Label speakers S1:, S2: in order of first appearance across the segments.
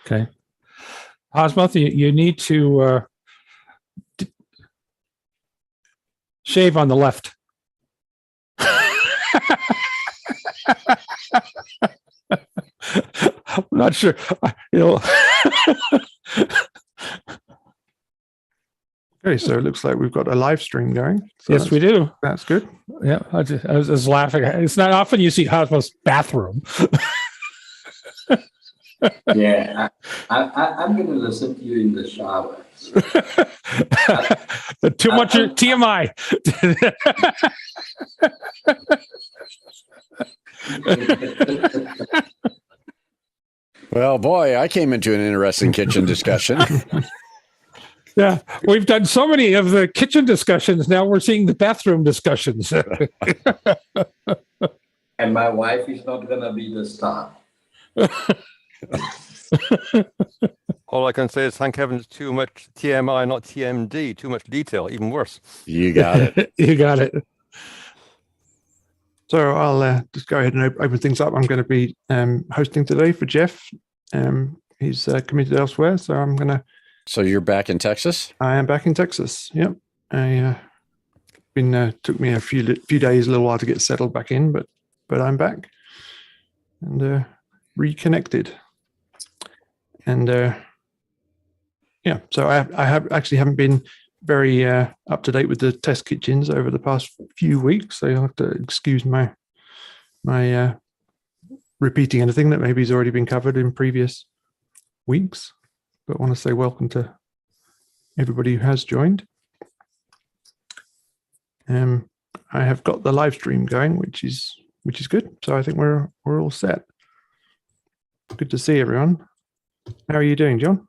S1: Okay. Osmoth, you need to shave on the left. I'm not sure.
S2: Okay, so it looks like we've got a live stream going. So
S1: yes, we do.
S2: That's good.
S1: Yeah, I was just laughing. It's not often you see Osmoth's bathroom.
S3: Yeah, I'm going to listen to you in the shower. So.
S1: Too much TMI.
S4: Well, boy, I came into an interesting kitchen discussion.
S1: Yeah, we've done so many of the kitchen discussions. Now we're seeing the bathroom discussions.
S3: And my wife is not going to be the star.
S5: All I can say is thank heavens too much TMI, not TMD, too much detail, even worse.
S4: You got it.
S1: You got it.
S2: So I'll just go ahead and open things up. I'm going to be hosting today for Jeff. He's committed elsewhere, so I'm going to.
S4: So you're back in Texas?
S2: I am back in Texas. Yep. Took me a few days, a little while to get settled back in, but I'm back and reconnected. And yeah, so I haven't been very up to date with the test kitchens over the past few weeks. So you'll have to excuse my repeating anything that maybe has already been covered in previous weeks. But I want to say welcome to everybody who has joined. I have got the live stream going, which is good. So I think we're all set. Good to see everyone. How are you doing, John?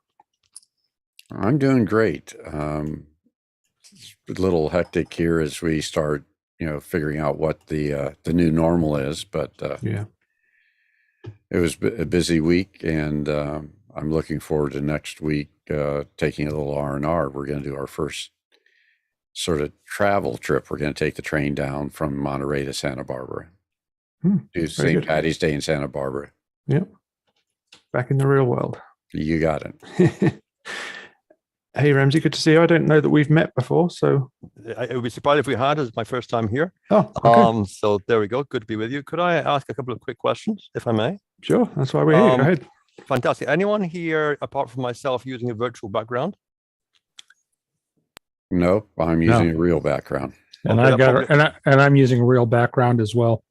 S4: I'm doing great. A little hectic here as we start, figuring out what the new normal is. But
S2: yeah,
S4: it was a busy week, and I'm looking forward to next week taking a little R&R. We're going to do our first sort of travel trip. We're going to take the train down from Monterey to Santa Barbara. Do St. Patty's Day in Santa Barbara.
S2: Yep. Back in the real world.
S4: You got it.
S2: Hey, Ramsey, good to see you. I don't know that we've met before, so.
S5: I would be surprised if we had. It's my first time here.
S2: Oh, okay.
S5: So there we go. Good to be with you. Could I ask a couple of quick questions, if I may?
S2: Sure, that's why we're here. Go ahead.
S5: Fantastic. Anyone here, apart from myself, using a virtual background?
S4: Nope, I'm using a real background.
S1: And I'm using a real background as well.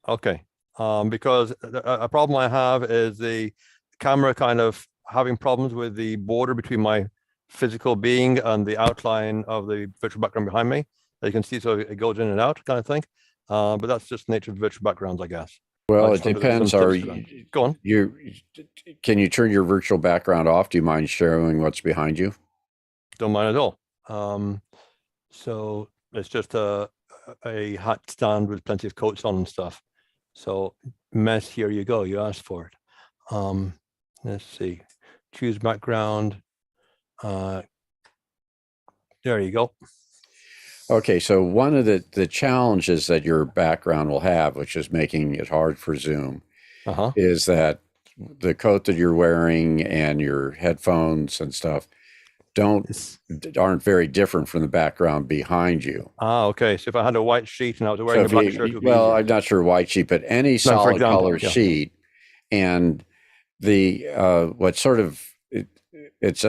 S5: Okay. Because a problem I have is the camera kind of having problems with the border between my physical being and the outline of the virtual background behind me. As you can see, so it goes in and out kind of thing. But that's just the nature of virtual backgrounds, I guess.
S4: Well, it depends.
S5: Go on.
S4: Can you turn your virtual background off? Do you mind showing what's behind you?
S5: Don't mind at all. So it's just a hat stand with plenty of coats on and stuff. So mess, here you go. You asked for it. Let's see. Choose background. There you go.
S4: Okay, so one of the challenges that your background will have, which is making it hard for Zoom, is that the coat that you're wearing and your headphones and stuff aren't very different from the background behind you.
S5: Okay. So if I had a white sheet and I was wearing a black shirt, it would be easier.
S4: I'm not sure white sheet, but any solid color sheet, and the what sort of it's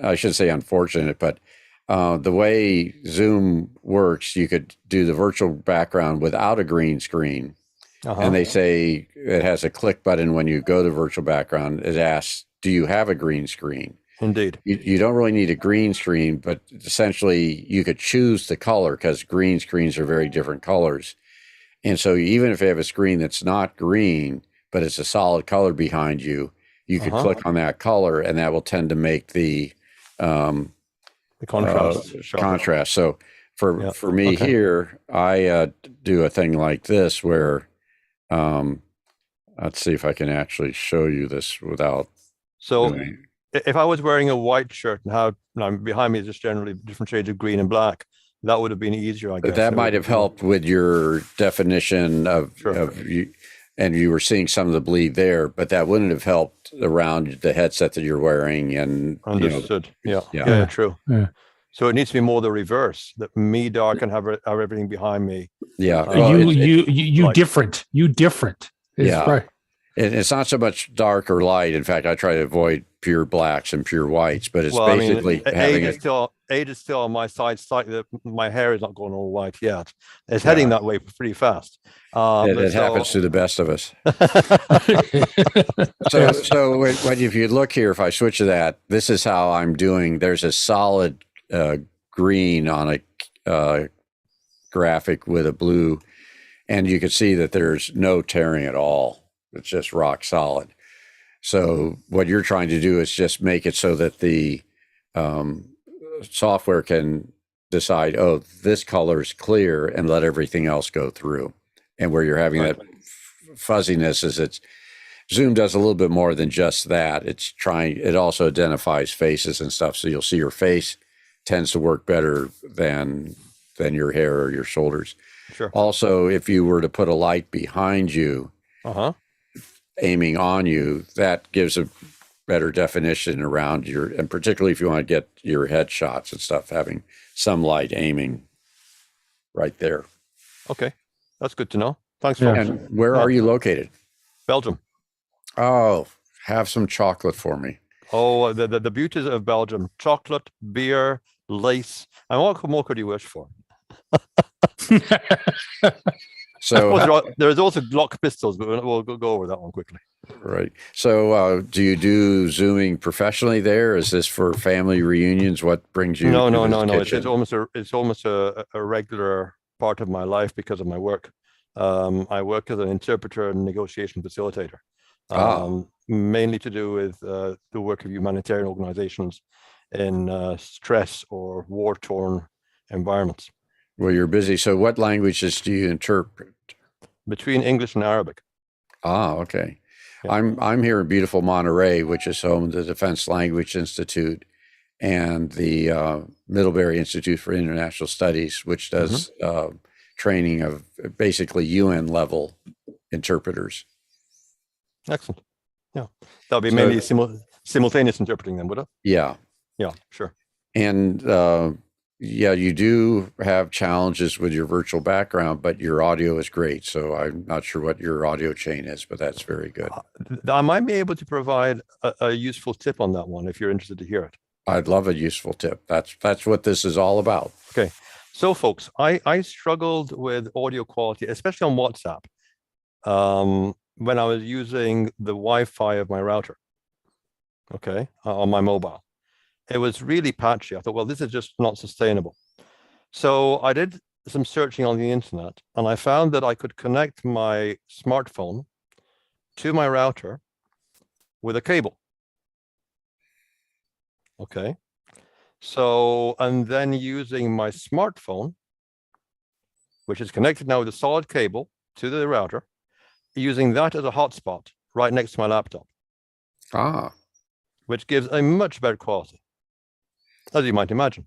S4: I should say unfortunate, but the way Zoom works, you could do the virtual background without a green screen. And they say it has a click button when you go to virtual background. It asks, do you have a green screen?
S5: Indeed.
S4: You don't really need a green screen, but essentially you could choose the color because green screens are very different colors. And so even if you have a screen that's not green, but it's a solid color behind you, you could click on that color and that will tend to make the contrast. So for me here, I do a thing like this where, let's see if I can actually show you this without.
S5: So if I was wearing a white shirt and how behind me is just generally different shades of green and black, that would have been easier, I guess.
S4: That might have helped with your definition of and you were seeing some of the bleed there, but that wouldn't have helped around the headset that you're wearing. And
S5: understood.
S4: Yeah.
S5: Yeah, true.
S1: Yeah.
S5: So it needs to be more the reverse, that me dark and have everything behind me.
S4: Yeah.
S1: You different. You different. Is
S4: Yeah.
S1: right.
S4: It's not so much dark or light. In fact, I try to avoid pure blacks and pure whites, but it's basically having
S5: age is still on my side slightly. My hair is not going all white yet. It's heading that way pretty fast.
S4: It happens to the best of us. So if you look here, if I switch to that, this is how I'm doing. There's a solid green on a graphic with a blue, and you can see that there's no tearing at all. It's just rock solid. So what you're trying to do is just make it so that the software can decide, oh, this color is clear, and let everything else go through. And where you're having that fuzziness is Zoom does a little bit more than just that. It also identifies faces and stuff. So you'll see your face tends to work better than your hair or your shoulders.
S5: Sure.
S4: Also, if you were to put a light behind you, aiming on you, that gives a better definition around and particularly if you want to get your headshots and stuff, having some light aiming right there.
S5: Okay. That's good to know. Thanks, folks.
S4: And where are you located?
S5: Belgium.
S4: Oh, have some chocolate for me.
S5: Oh, the beauties of Belgium: chocolate, beer, lace. And what more could you wish for?
S4: So
S5: there's also Glock pistols, but we'll go over that one quickly.
S4: Right. So do you do Zooming professionally there? Is this for family reunions? What brings you?
S5: No. It's almost a regular part of my life because of my work. I work as an interpreter and negotiation facilitator, mainly to do with the work of humanitarian organizations in stress or war-torn environments.
S4: Well, you're busy. So what languages do you interpret?
S5: Between English and Arabic.
S4: Okay.
S5: Yeah.
S4: I'm here in beautiful Monterey, which is home to the Defense Language Institute and the Middlebury Institute for International Studies, which does training of basically UN level interpreters.
S5: Excellent. Yeah. That would be mainly simultaneous interpreting then, would it?
S4: Yeah.
S5: Yeah, sure.
S4: And you do have challenges with your virtual background, but your audio is great. So I'm not sure what your audio chain is, but that's very good.
S5: I might be able to provide a useful tip on that one if you're interested to hear it.
S4: I'd love a useful tip. That's what this is all about.
S5: Okay. So folks, I struggled with audio quality, especially on WhatsApp, when I was using the Wi-Fi of my router, on my mobile. It was really patchy. I thought, well, this is just not sustainable. So I did some searching on the internet, and I found that I could connect my smartphone to my router with a cable. Okay. So, and then using my smartphone, which is connected now with a solid cable to the router, using that as a hotspot right next to my laptop. Which gives a much better quality, as you might imagine.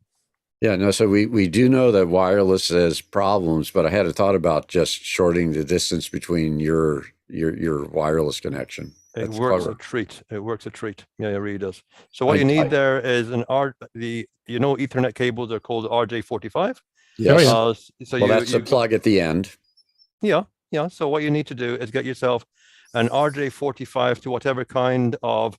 S4: Yeah, no, so we do know that wireless has problems, but I had a thought about just shorting the distance between your wireless connection.
S5: It works a treat. It works a treat. Yeah, it really does. So what you need there is Ethernet cables are called RJ45.
S4: Yes. That's a plug at the end.
S5: Yeah. So what you need to do is get yourself an RJ45 to whatever kind of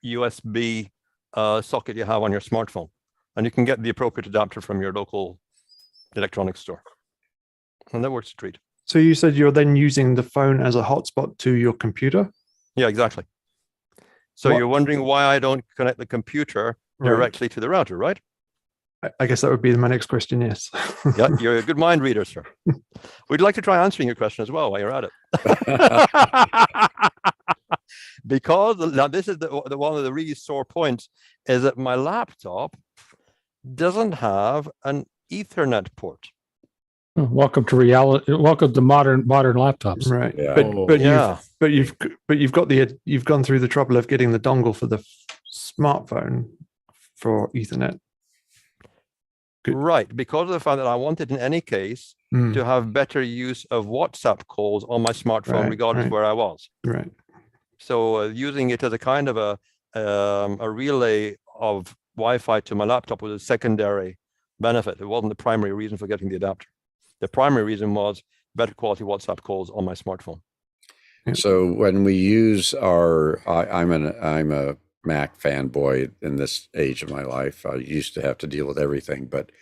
S5: USB socket you have on your smartphone, and you can get the appropriate adapter from your local electronics store, and that works a treat.
S2: So you said you're then using the phone as a hotspot to your computer?
S5: Yeah, exactly. So you're wondering why I don't connect the computer directly to the router, right?
S2: I guess that would be my next question, yes.
S5: Yeah, you're a good mind reader, sir. We'd like to try answering your question as well while you're at it. Because now this is the one of the really sore points is that my laptop doesn't have an Ethernet port.
S1: Welcome to reality. Welcome to modern laptops.
S2: Right.
S4: Yeah.
S2: You've gone through the trouble of getting the dongle for the smartphone for Ethernet.
S5: Right, because of the fact that I wanted in any case to have better use of WhatsApp calls on my smartphone, regardless of where I was.
S2: Right.
S5: So using it as a kind of a relay of Wi-Fi to my laptop was a secondary benefit. It wasn't the primary reason for getting the adapter. The primary reason was better quality WhatsApp calls on my smartphone.
S4: So when we use I'm a Mac fanboy in this age of my life. I used to have to deal with everything, but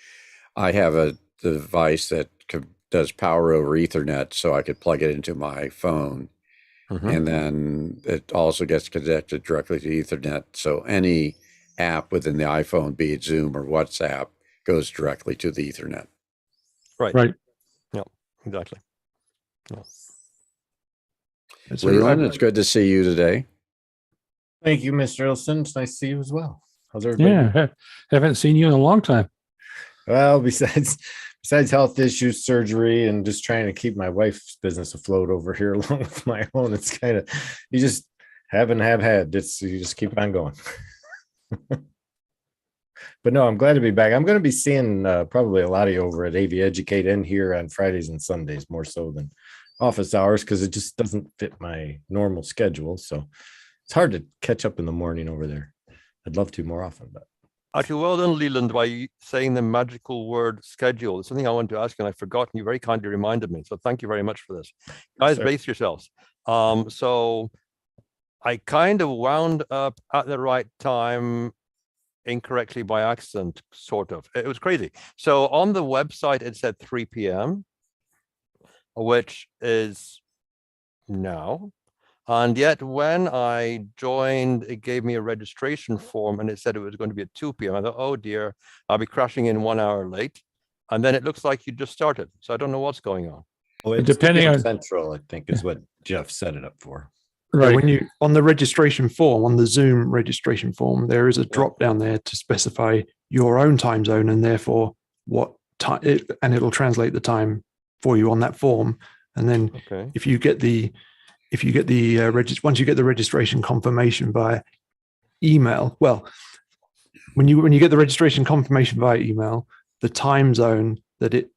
S4: I have a device that does power over Ethernet, so I could plug it into my phone. And then it also gets connected directly to Ethernet. So any app within the iPhone, be it Zoom or WhatsApp, goes directly to the Ethernet.
S1: Right.
S5: Yeah, exactly. Yeah.
S4: Leland, it's good to see you today.
S6: Thank you, Mr. Ilson. It's nice to see you as well. How's everybody?
S1: Yeah. Haven't seen you in a long time.
S6: Well, besides health issues, surgery, and just trying to keep my wife's business afloat over here along with my own, it's kind of, you just haven't had. You just keep on going. But no, I'm glad to be back. I'm going to be seeing probably a lot of you over at AV Educate and here on Fridays and Sundays, more so than office hours, because it just doesn't fit my normal schedule. So it's hard to catch up in the morning over there. I'd love to more often, but.
S5: Actually, well done, Leland, by saying the magical word schedule. It's something I wanted to ask, and I've forgotten. You very kindly reminded me. So thank you very much for this. Guys, brace yourselves. So I kind of wound up at the right time incorrectly by accident, sort of. It was crazy. So on the website, it said 3 p.m., which is now. And yet when I joined, it gave me a registration form and it said it was going to be at 2 p.m. I thought, oh dear, I'll be crashing in 1 hour late. And then it looks like you just started. So I don't know what's going on.
S6: Well,
S1: Depending on
S6: Central, I think is what Jeff set it up for.
S1: right.
S2: When you on the registration form, on the Zoom registration form, there is a drop down there to specify your own time zone and therefore what time, and it'll translate the time for you on that form. And then if you get the once you get the registration confirmation via email, well, when you get the registration confirmation via email, the time zone that it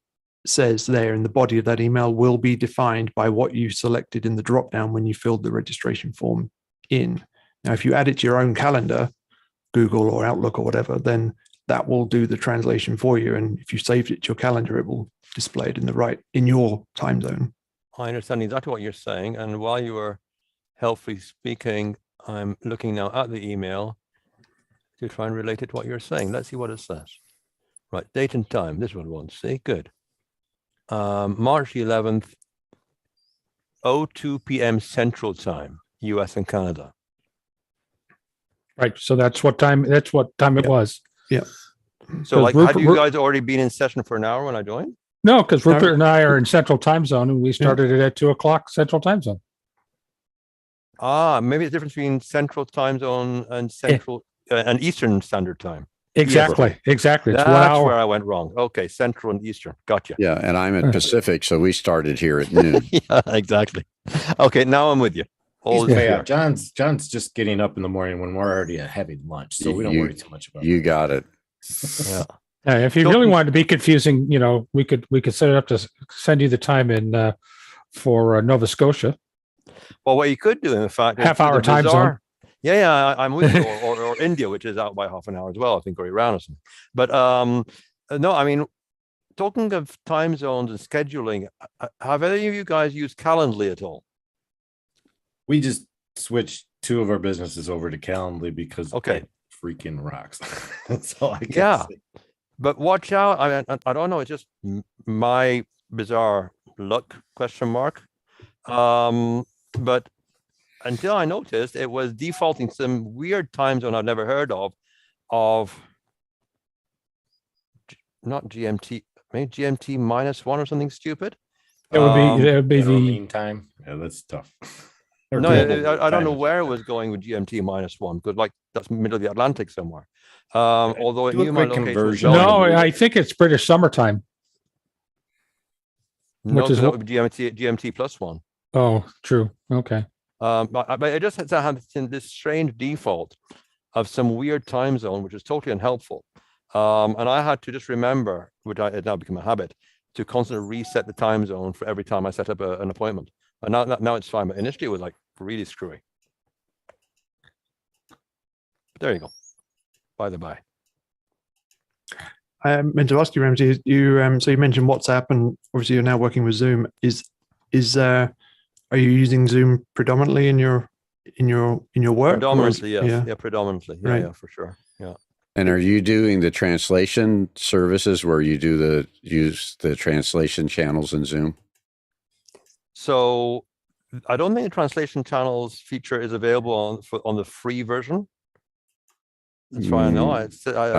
S2: says there in the body of that email will be defined by what you selected in the drop down when you filled the registration form in. Now, if you add it to your own calendar, Google or Outlook or whatever, then that will do the translation for you. And if you saved it to your calendar, it will display it in your time zone.
S5: I understand exactly what you're saying. And while you were helpfully speaking, I'm looking now at the email to try and relate it to what you're saying. Let's see what it says. Right, date and time. This is what I want to see. Good. March 11th, 02 p.m. Central Time, US and Canada.
S1: Right. So that's what time it was.
S2: Yeah.
S5: So like, had you guys already been in session for an hour when I joined?
S1: No, because Rupert and I are in Central Time Zone and we started it at 2 o'clock Central Time Zone.
S5: Maybe the difference between Central Time Zone and Central and Eastern Standard Time.
S1: Exactly. Exactly.
S5: That's where I went wrong. Okay, Central and Eastern. Gotcha.
S4: Yeah, and I'm at Pacific, so we started here at noon.
S5: Yeah, exactly. Okay, now I'm with you.
S6: John's just getting up in the morning when we're already at heavy lunch, so we don't worry too much about it.
S4: You got it.
S5: Yeah.
S1: If you really wanted to be confusing, we could set it up to send you the time in for Nova Scotia.
S5: Well, what you could do, in fact,
S1: half-hour time zone.
S5: Yeah, I'm with you, or India, which is out by half an hour as well, I think, or Iran or something. But no, I mean, talking of time zones and scheduling, have any of you guys used Calendly at all?
S6: We just switched 2 of our businesses over to Calendly because it freaking rocks. That's all I can say.
S5: But watch out. I don't know. It's just my bizarre luck, question mark. But until I noticed, it was defaulting some weird time zone I've never heard of not GMT, maybe GMT -1 or something stupid.
S1: It would be the
S6: meantime. Yeah, that's tough.
S5: No, I don't know where it was going with GMT -1 because that's middle of the Atlantic somewhere. Although it knew my location.
S1: No, I think it's British summertime.
S5: No, which is what would be GMT +1.
S1: Oh, true. Okay.
S5: But it just had this strange default of some weird time zone, which is totally unhelpful. And I had to just remember, it now become a habit, to constantly reset the time zone for every time I set up an appointment. And now it's fine, but initially it was like really screwy. But there you go. By the by.
S2: I meant to ask you, Ramsey. So you mentioned WhatsApp, and obviously you're now working with Zoom. Are you using Zoom predominantly in your work?
S5: Predominantly, yes.
S2: Yeah.
S5: Predominantly. Yeah,
S2: Right.
S5: yeah, for sure. Yeah.
S4: And are you doing the translation services where you use the translation channels in Zoom?
S5: So I don't think the translation channels feature is available on the free version. As far as I know, I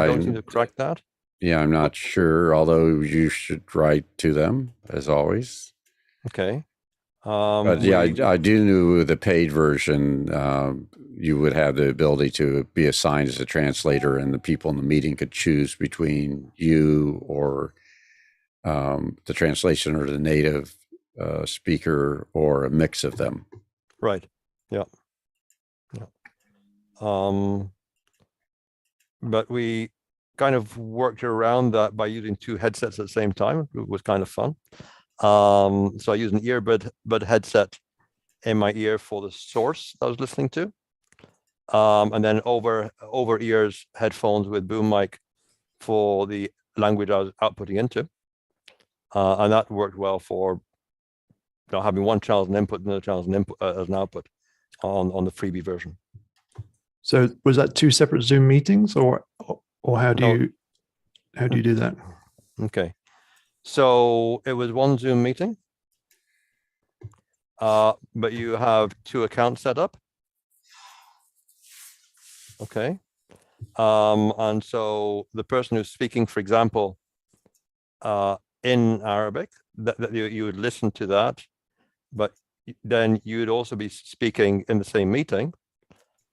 S5: don't seem to correct that.
S4: Yeah, I'm not sure, although you should write to them as always.
S5: Okay.
S4: But yeah, I do know with the paid version, you would have the ability to be assigned as a translator, and the people in the meeting could choose between you or the translation or the native speaker, or a mix of them.
S5: Right. Yeah. Yeah. But we kind of worked around that by using two headsets at the same time. It was kind of fun. So I used an earbud headset in my ear for the source I was listening to, and then over ears headphones with boom mic for the language I was outputting into, and that worked well for having one channel as an input and another channel as an input as an output on the freebie version.
S2: So was that two separate Zoom meetings, or how do you do that?
S5: Okay. So it was one Zoom meeting, but you have two accounts set up. Okay. And so the person who's speaking, for example, in Arabic, that you would listen to that, but then you would also be speaking in the same meeting,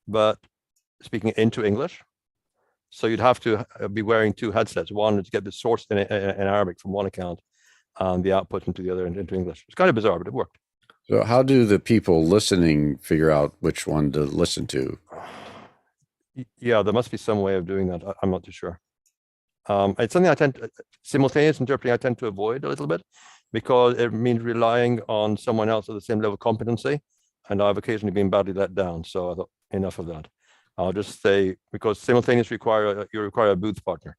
S5: but speaking into English. So you'd have to be wearing two headsets. One to get the source in Arabic from one account, and the output into the other into English. It's kind of bizarre, but it worked.
S4: So how do the people listening figure out which one to listen to?
S5: Yeah, there must be some way of doing that. I'm not too sure. It's something simultaneous interpreting I tend to avoid a little bit, because it means relying on someone else at the same level of competency, and I've occasionally been badly let down. So I thought, enough of that. I'll just say, because simultaneous you require a booth partner.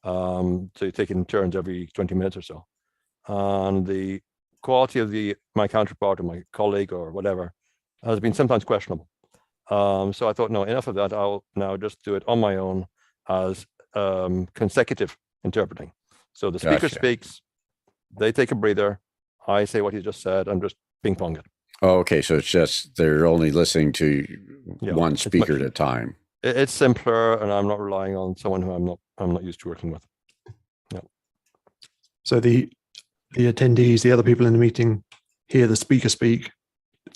S5: So you take it in turns every 20 minutes or so. And the quality of my counterpart or my colleague or whatever has been sometimes questionable. So I thought, no, enough of that. I'll now just do it on my own as consecutive interpreting. So the speaker speaks, they take a breather, I say what he just said, and just ping pong it.
S4: Oh, okay. So it's just they're only listening to one speaker at a time.
S5: It's simpler, and I'm not relying on someone who I'm not used to working with. Yeah.
S2: So the attendees, the other people in the meeting, hear the speaker speak,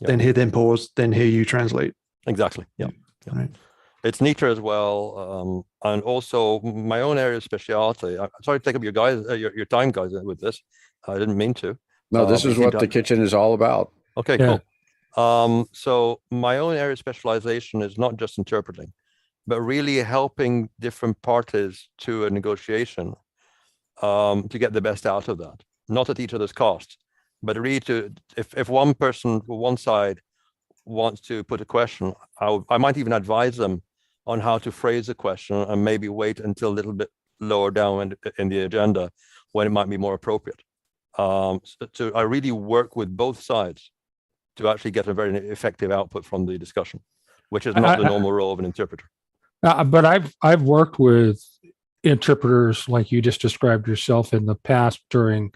S2: then hear them pause, then hear you translate.
S5: Exactly. Yeah.
S2: Right.
S5: It's neater as well, and also my own area of speciality. I'm sorry to take up your time, guys, with this. I didn't mean to.
S4: No, this is what the kitchen is all about.
S5: Okay, cool. So my own area of specialization is not just interpreting, but really helping different parties to a negotiation to get the best out of that. Not at each other's cost, but really if one person, one side, wants to put a question, I might even advise them on how to phrase the question, and maybe wait until a little bit lower down in the agenda when it might be more appropriate. So I really work with both sides to actually get a very effective output from the discussion, which is not the normal role of an interpreter.
S1: But I've worked with interpreters like you just described yourself in the past during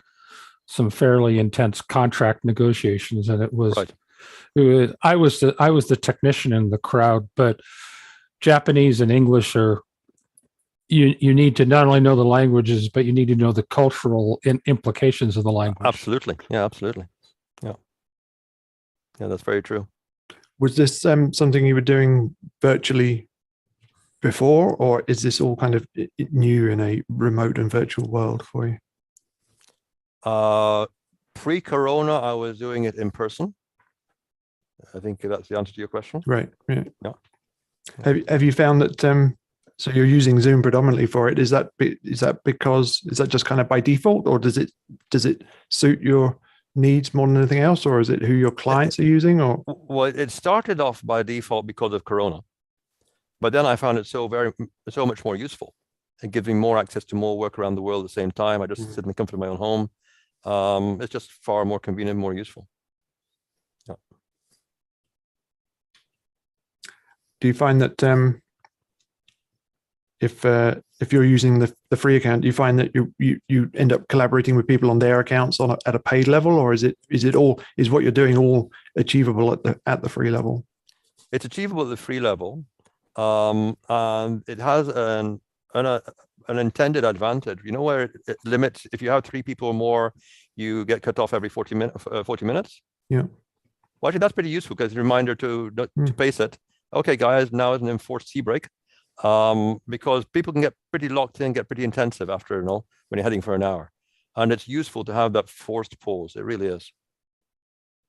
S1: some fairly intense contract negotiations, and it was I was the technician in the crowd, but Japanese and English are you need to not only know the languages, but you need to know the cultural implications of the language.
S5: Absolutely. Yeah, absolutely. Yeah. Yeah, that's very true.
S2: Was this something you were doing virtually before, or is this all kind of new in a remote and virtual world for you?
S5: Pre-corona, I was doing it in person. I think that's the answer to your question.
S2: Right. Yeah.
S5: Yeah.
S2: Have you found that So you're using Zoom predominantly for it. Is that just kind of by default, or does it suit your needs more than anything else, or is it who your clients are using? Or
S5: well, it started off by default because of Corona, but then I found it so much more useful. It gives me more access to more work around the world at the same time. I just sit in the comfort of my own home. It's just far more convenient, more useful. Yeah.
S2: Do you find that if you're using the free account, do you find that you end up collaborating with people on their accounts at a paid level, or is what you're doing all achievable at the free level?
S5: It's achievable at the free level, and it has an intended advantage. You know where it limits, if you have 3 people or more, you get cut off every 40 minutes.
S2: Yeah.
S5: Well, actually, that's pretty useful because it's a reminder to pace it. Okay, guys, now is an enforced tea break. Because people can get pretty locked in, get pretty intensive after, when you're heading for an hour. And it's useful to have that forced pause. It really is.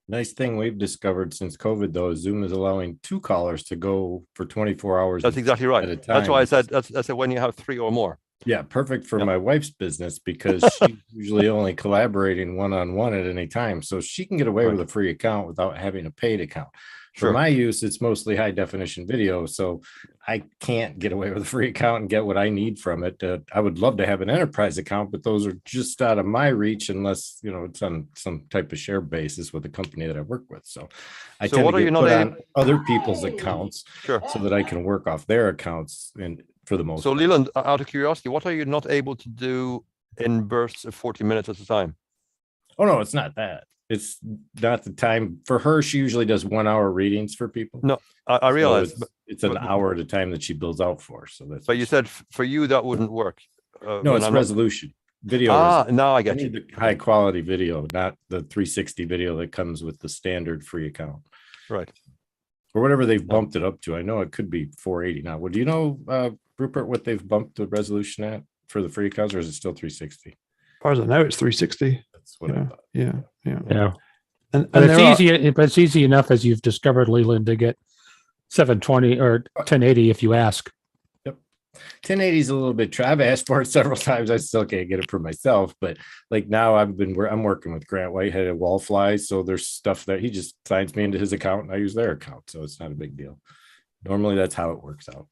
S6: Nice thing we've discovered since COVID, though, Zoom is allowing 2 callers to go for 24 hours.
S5: That's exactly right. At a time. That's why I said that's when you have 3 or more.
S6: Yeah, perfect for my wife's business because she's usually only collaborating one-on-one at any time. So she can get away with a free account without having a paid account. For my use, it's mostly high definition video. So I can't get away with a free account and get what I need from it. I would love to have an enterprise account, but those are just out of my reach unless, it's on some type of share basis with the company that I work with. So I tend to get put on other people's accounts so that I can work off their accounts and for the most part.
S5: Leland, out of curiosity, what are you not able to do in bursts of 40 minutes at a time?
S6: Oh, no, it's not that. It's not the time for her. She usually does 1 hour readings for people.
S5: No, I realize
S6: it's an hour at a time that she builds out for. So that's.
S5: But you said for you that wouldn't work.
S6: No, it's resolution video.
S5: Now I get you.
S6: The high quality video, not the 360 video that comes with the standard free account.
S5: Right.
S6: Or whatever they've bumped it up to. I know it could be 480 now. Well, do you know, Rupert, what they've bumped the resolution at for the free accounts, or is it still 360? As
S2: far as I know, it's 360.
S6: That's what I thought.
S2: Yeah.
S1: And it's easy enough, as you've discovered, Leland, to get 720 or 1080 if you ask.
S6: Yep. 1080 is a little bit. I've asked for it several times. I still can't get it for myself. But like now, I'm working with Grant Whitehead at Wallfly, so there's stuff that he just signs me into his account, and I use their account, so it's not a big deal. Normally, that's how it works out.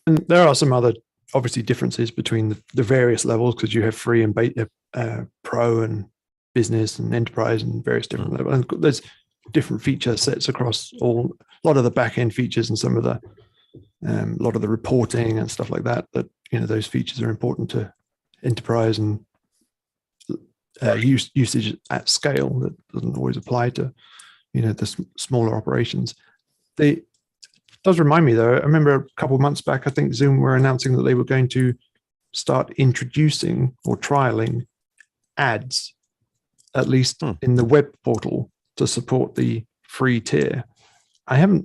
S2: And there are some other obviously differences between the various levels, because you have free and pro and business and enterprise and various different levels. And there's different feature sets across a lot of the back end features and some of the lot of the reporting and stuff like that. Those features are important to enterprise and usage at scale that doesn't always apply to the smaller operations. It does remind me, though, I remember a couple of months back, I think Zoom were announcing that they were going to start introducing or trialing ads, at least in the web portal, to support the free tier. I don't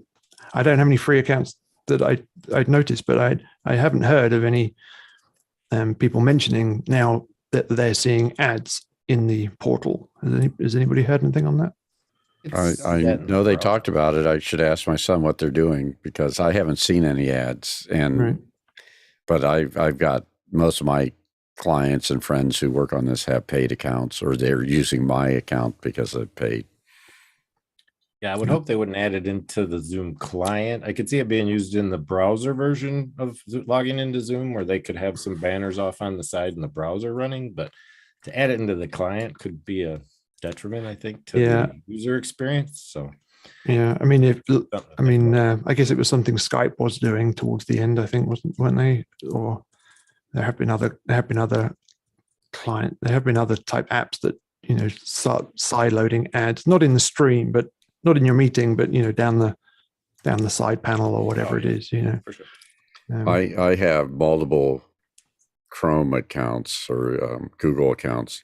S2: have any free accounts that I'd noticed, but I haven't heard of any people mentioning now that they're seeing ads in the portal. Has anybody heard anything on that?
S4: I know they talked about it. I should ask my son what they're doing, because I haven't seen any ads. But I've got most of my clients and friends who work on this have paid accounts, or they're using my account because they're paid.
S6: Yeah, I would hope they wouldn't add it into the Zoom client. I could see it being used in the browser version of logging into Zoom, where they could have some banners off on the side in the browser running. But to add it into the client could be a detriment, I think, to the user experience. So
S2: I guess it was something Skype was doing towards the end, I think, weren't they? Or there have been other type apps that start side loading ads, not in the stream, but not in your meeting, but down the side panel or whatever it is.
S6: For sure.
S4: I have multiple Chrome accounts or Google accounts,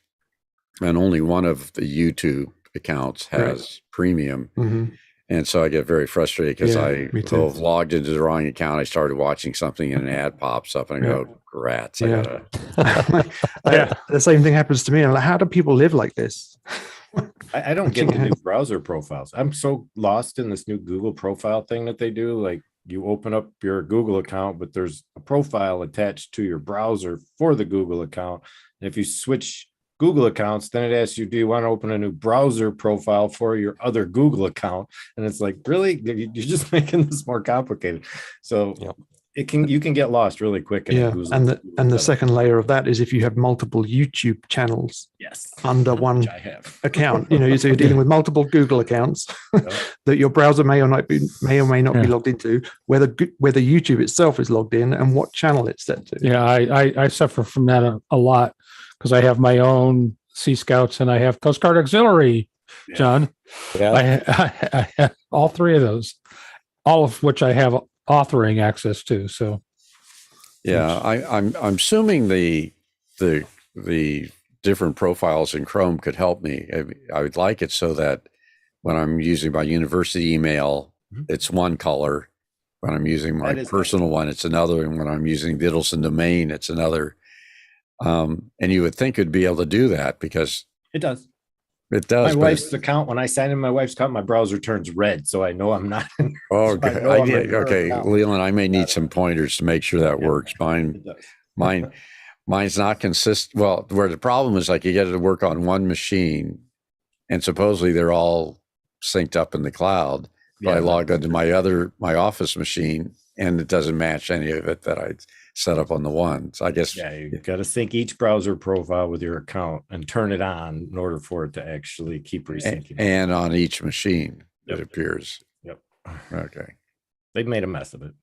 S4: and only one of the YouTube accounts has premium.
S2: Mm-hmm.
S4: And so I get very frustrated because I have logged into the wrong account. I started watching something and an ad pops up and I go, rats.
S2: The same thing happens to me. I'm like, how do people live like this?
S6: I don't get the new browser profiles. I'm so lost in this new Google profile thing that they do. Like, you open up your Google account, but there's a profile attached to your browser for the Google account. And if you switch Google accounts, then it asks you, do you want to open a new browser profile for your other Google account? And it's like, really? You're just making this more complicated. So you can get lost really quick.
S2: And the second layer of that is if you have multiple YouTube channels under one account, so you're dealing with multiple Google accounts that your browser may or may not be logged into, whether YouTube itself is logged in and what channel it's set to.
S1: Yeah, I suffer from that a lot because I have my own Sea Scouts and I have Coast Guard Auxiliary, John. Yeah. I have all three of those, all of which I have authoring access to. So
S4: I'm assuming the different profiles in Chrome could help me. I would like it so that when I'm using my university email, it's one color. When I'm using my personal one, it's another. And when I'm using Diddleson domain, it's another. And you would think it'd be able to do that because
S6: it does.
S4: It does.
S6: My wife's account, when I sign in my wife's account, my browser turns red, so I know I'm not.
S4: Oh, okay. Okay, Leland, I may need some pointers to make sure that works. Mine's not consistent. Well, where the problem is, like, you get it to work on one machine, and supposedly they're all synced up in the cloud. But I logged into my office machine, and it doesn't match any of it that I set up on the one. So I guess
S6: you got to sync each browser profile with your account and turn it on in order for it to actually keep resyncing.
S4: And on each machine, it appears.
S6: Yep.
S4: Okay.
S6: They've made a mess of it.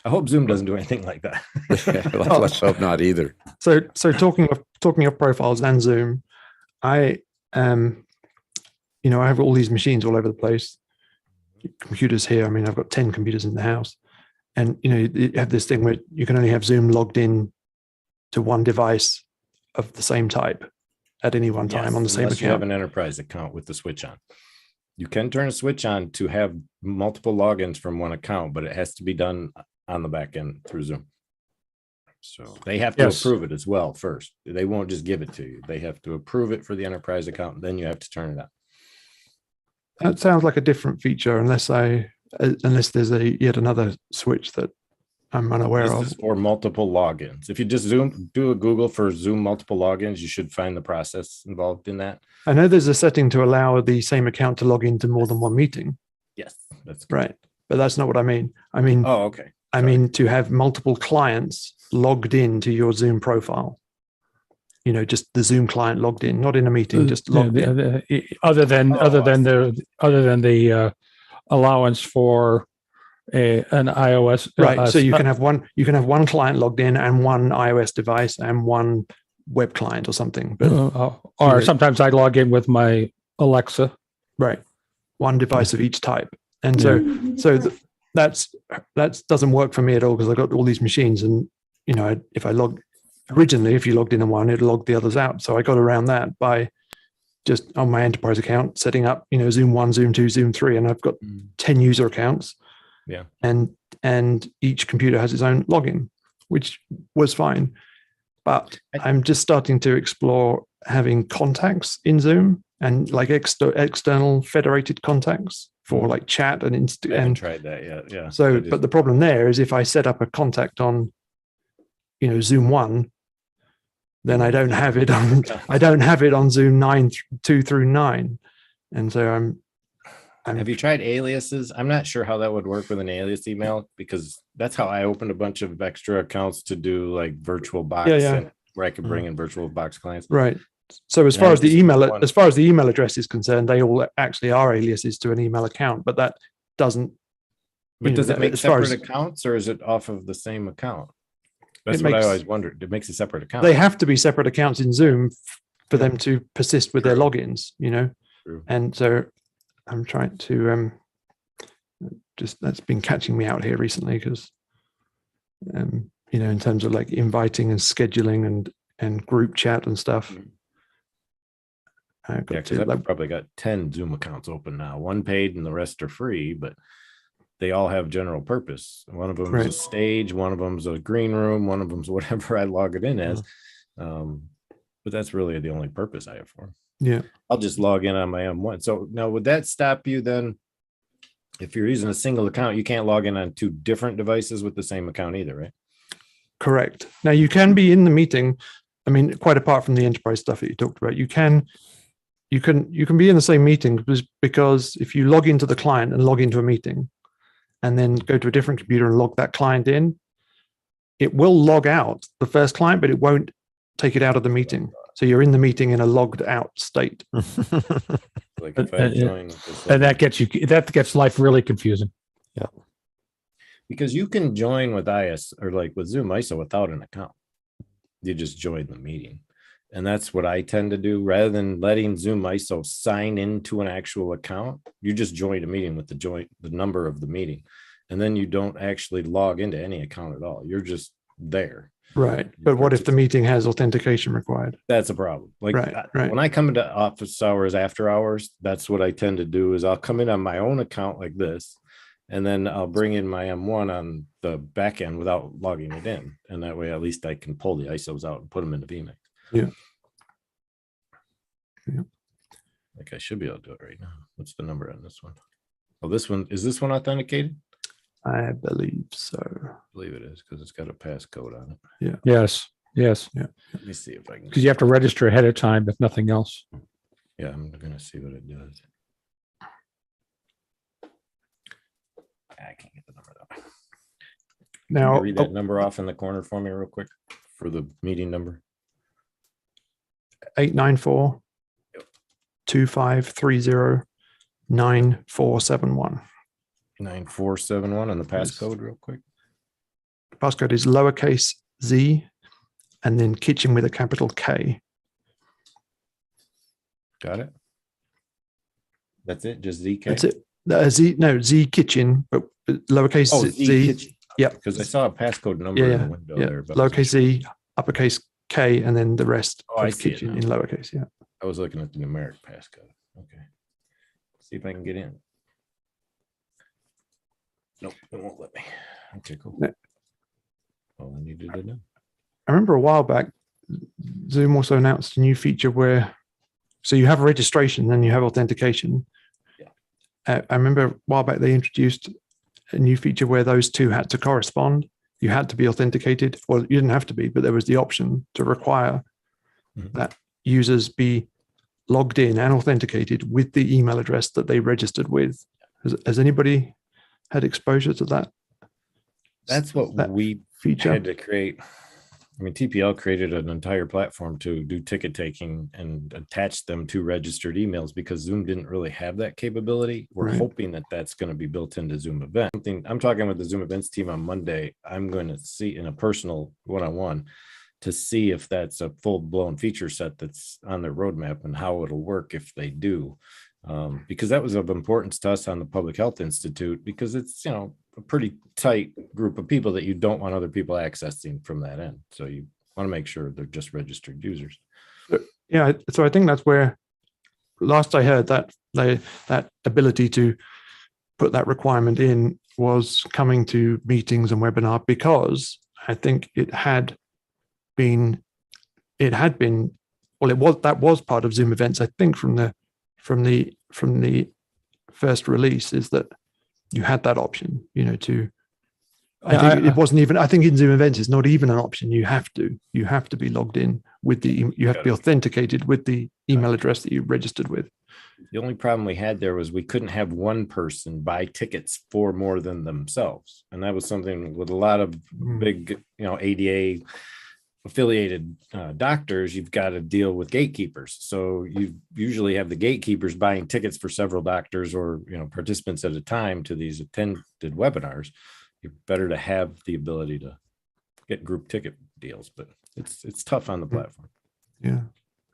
S6: I hope Zoom doesn't do anything like that.
S4: Let's hope not either.
S2: So talking of profiles and Zoom, I have all these machines all over the place. Computers here. I mean, I've got 10 computers in the house. And, you have this thing where you can only have Zoom logged in to one device of the same type at any one time on the same account.
S6: You have an enterprise account with the switch on. You can turn a switch on to have multiple logins from one account, but it has to be done on the back end through Zoom. So they have to approve it as well first. They won't just give it to you. They have to approve it for the enterprise account, and then you have to turn it on.
S2: That sounds like a different feature, unless there's yet another switch that I'm unaware of.
S6: This is for multiple logins. If you just do a Google for Zoom multiple logins, you should find the process involved in that.
S2: I know there's a setting to allow the same account to log into more than one meeting.
S6: Yes, that's good.
S2: Right. But that's not what I mean. I mean,
S6: okay.
S2: I mean to have multiple clients logged in to your Zoom profile. Just the Zoom client logged in, not in a meeting, just logged in.
S1: Other than the allowance for an iOS,
S2: right? So you can have one client logged in and one iOS device and one web client or something. But
S1: or sometimes I log in with my Alexa,
S2: right? One device of each type, and that doesn't work for me at all because I've got all these machines, and if you logged in on one, it logged the others out. So I got around that by just on my enterprise account, setting up, Zoom 1, Zoom 2, Zoom 3, and I've got 10 user accounts.
S6: Yeah.
S2: And each computer has its own login, which was fine. But I'm just starting to explore having contacts in Zoom and like external federated contacts for like chat and
S6: I haven't tried that yet. Yeah.
S2: So, but the problem there is if I set up a contact on, Zoom 1, then I don't have it on Zoom 2 through 9. And so I'm
S6: have you tried aliases? I'm not sure how that would work with an alias email, because that's how I opened a bunch of extra accounts to do like virtual box where I could bring in virtual box clients.
S2: Right. So as far as the email address is concerned, they all actually are aliases to an email account, but that doesn't.
S6: But does it make separate accounts, or is it off of the same account? That's what I always wondered. It makes a separate account.
S2: They have to be separate accounts in Zoom for them to persist with their logins, True. And so I'm trying to that's been catching me out here recently because, in terms of like inviting and scheduling and group chat and stuff.
S6: I've probably got 10 Zoom accounts open now. One paid and the rest are free, but they all have general purpose. One of them is a stage, one of them is a green room, one of them is whatever I log it in as. But that's really the only purpose I have for them.
S2: Yeah.
S6: I'll just log in on my M1. So now would that stop you then? If you're using a single account, you can't log in on 2 different devices with the same account either, right?
S2: Correct. Now you can be in the meeting. I mean, quite apart from the enterprise stuff that you talked about, you can be in the same meeting because if you log into the client and log into a meeting and then go to a different computer and log that client in, it will log out the first client, but it won't take it out of the meeting. So you're in the meeting in a logged out state.
S6: Like if I join with this,
S1: And that gets life really confusing.
S6: because you can join with IS or like with Zoom ISO without an account. You just join the meeting. And that's what I tend to do rather than letting Zoom ISO sign into an actual account. You just join a meeting with the number of the meeting. And then you don't actually log into any account at all. You're just there.
S2: Right. But what if the meeting has authentication required?
S6: That's a problem. Like
S2: Right.
S6: when I come into office hours, after hours, that's what I tend to do is I'll come in on my own account like this, and then I'll bring in my M1 on the back end without logging it in. And that way, at least I can pull the ISOs out and put them into VMix.
S2: Yeah.
S6: Like I should be able to do it right now. What's the number on this one? Oh, this one, is this one authenticated?
S2: I believe so.
S6: I believe it is because it's got a passcode on it.
S1: Yes.
S6: Let me see if I can.
S1: Because you have to register ahead of time, if nothing else.
S6: Yeah, I'm gonna see what it does. I can't get the number though.
S2: Now,
S6: Can you read that number off in the corner for me real quick for the meeting number.
S2: 894 2530 9471.
S6: 9471 and the passcode real quick.
S2: Passcode is lowercase z and then kitchen with a capital K.
S6: Got it. That's it. Just ZK.
S2: That's it. zKitchen, but lowercase z.
S6: Kitchen.
S2: Yep.
S6: Because I saw a passcode number in the window there. But
S2: lowercase z, uppercase K, and then the rest
S6: I
S2: of
S6: see it
S2: kitchen
S6: now.
S2: in lowercase. Yeah.
S6: I was looking at the numeric passcode. Okay. See if I can get in. Nope, it won't let me. Okay, cool.
S2: No.
S6: All I needed to know.
S2: I remember a while back, Zoom also announced a new feature where, so you have registration and you have authentication.
S6: Yeah.
S2: I remember a while back they introduced a new feature where those two had to correspond. You had to be authenticated. Well, you didn't have to be, but there was the option to require that users be logged in and authenticated with the email address that they registered with. Has anybody had exposure to that?
S6: That's what
S2: that
S6: we
S2: feature
S6: had to create. I mean, TPL created an entire platform to do ticket taking and attach them to registered emails because Zoom didn't really have that capability. We're
S2: Right.
S6: hoping that that's going to be built into Zoom Events. I'm talking with the Zoom Events team on Monday. I'm going to see in a personal one-on-one to see if that's a full-blown feature set that's on their roadmap and how it'll work if they do. Because that was of importance to us on the Public Health Institute because it's, a pretty tight group of people that you don't want other people accessing from that end. So you want to make sure they're just registered users.
S2: Yeah, so I think that's where last I heard that that ability to put that requirement in was coming to meetings and webinar because I think that was part of Zoom Events. I think from the first release is that you had that option, I think in Zoom Events it's not even an option. You have to be logged in with you have to be authenticated with the email address that you registered with.
S6: The only problem we had there was we couldn't have one person buy tickets for more than themselves. And that was something with a lot of big, ADA affiliated doctors, you've got to deal with gatekeepers. So you usually have the gatekeepers buying tickets for several doctors or participants at a time to these attended webinars. You're better to have the ability to get group ticket deals, but it's tough on the platform.
S2: Yeah,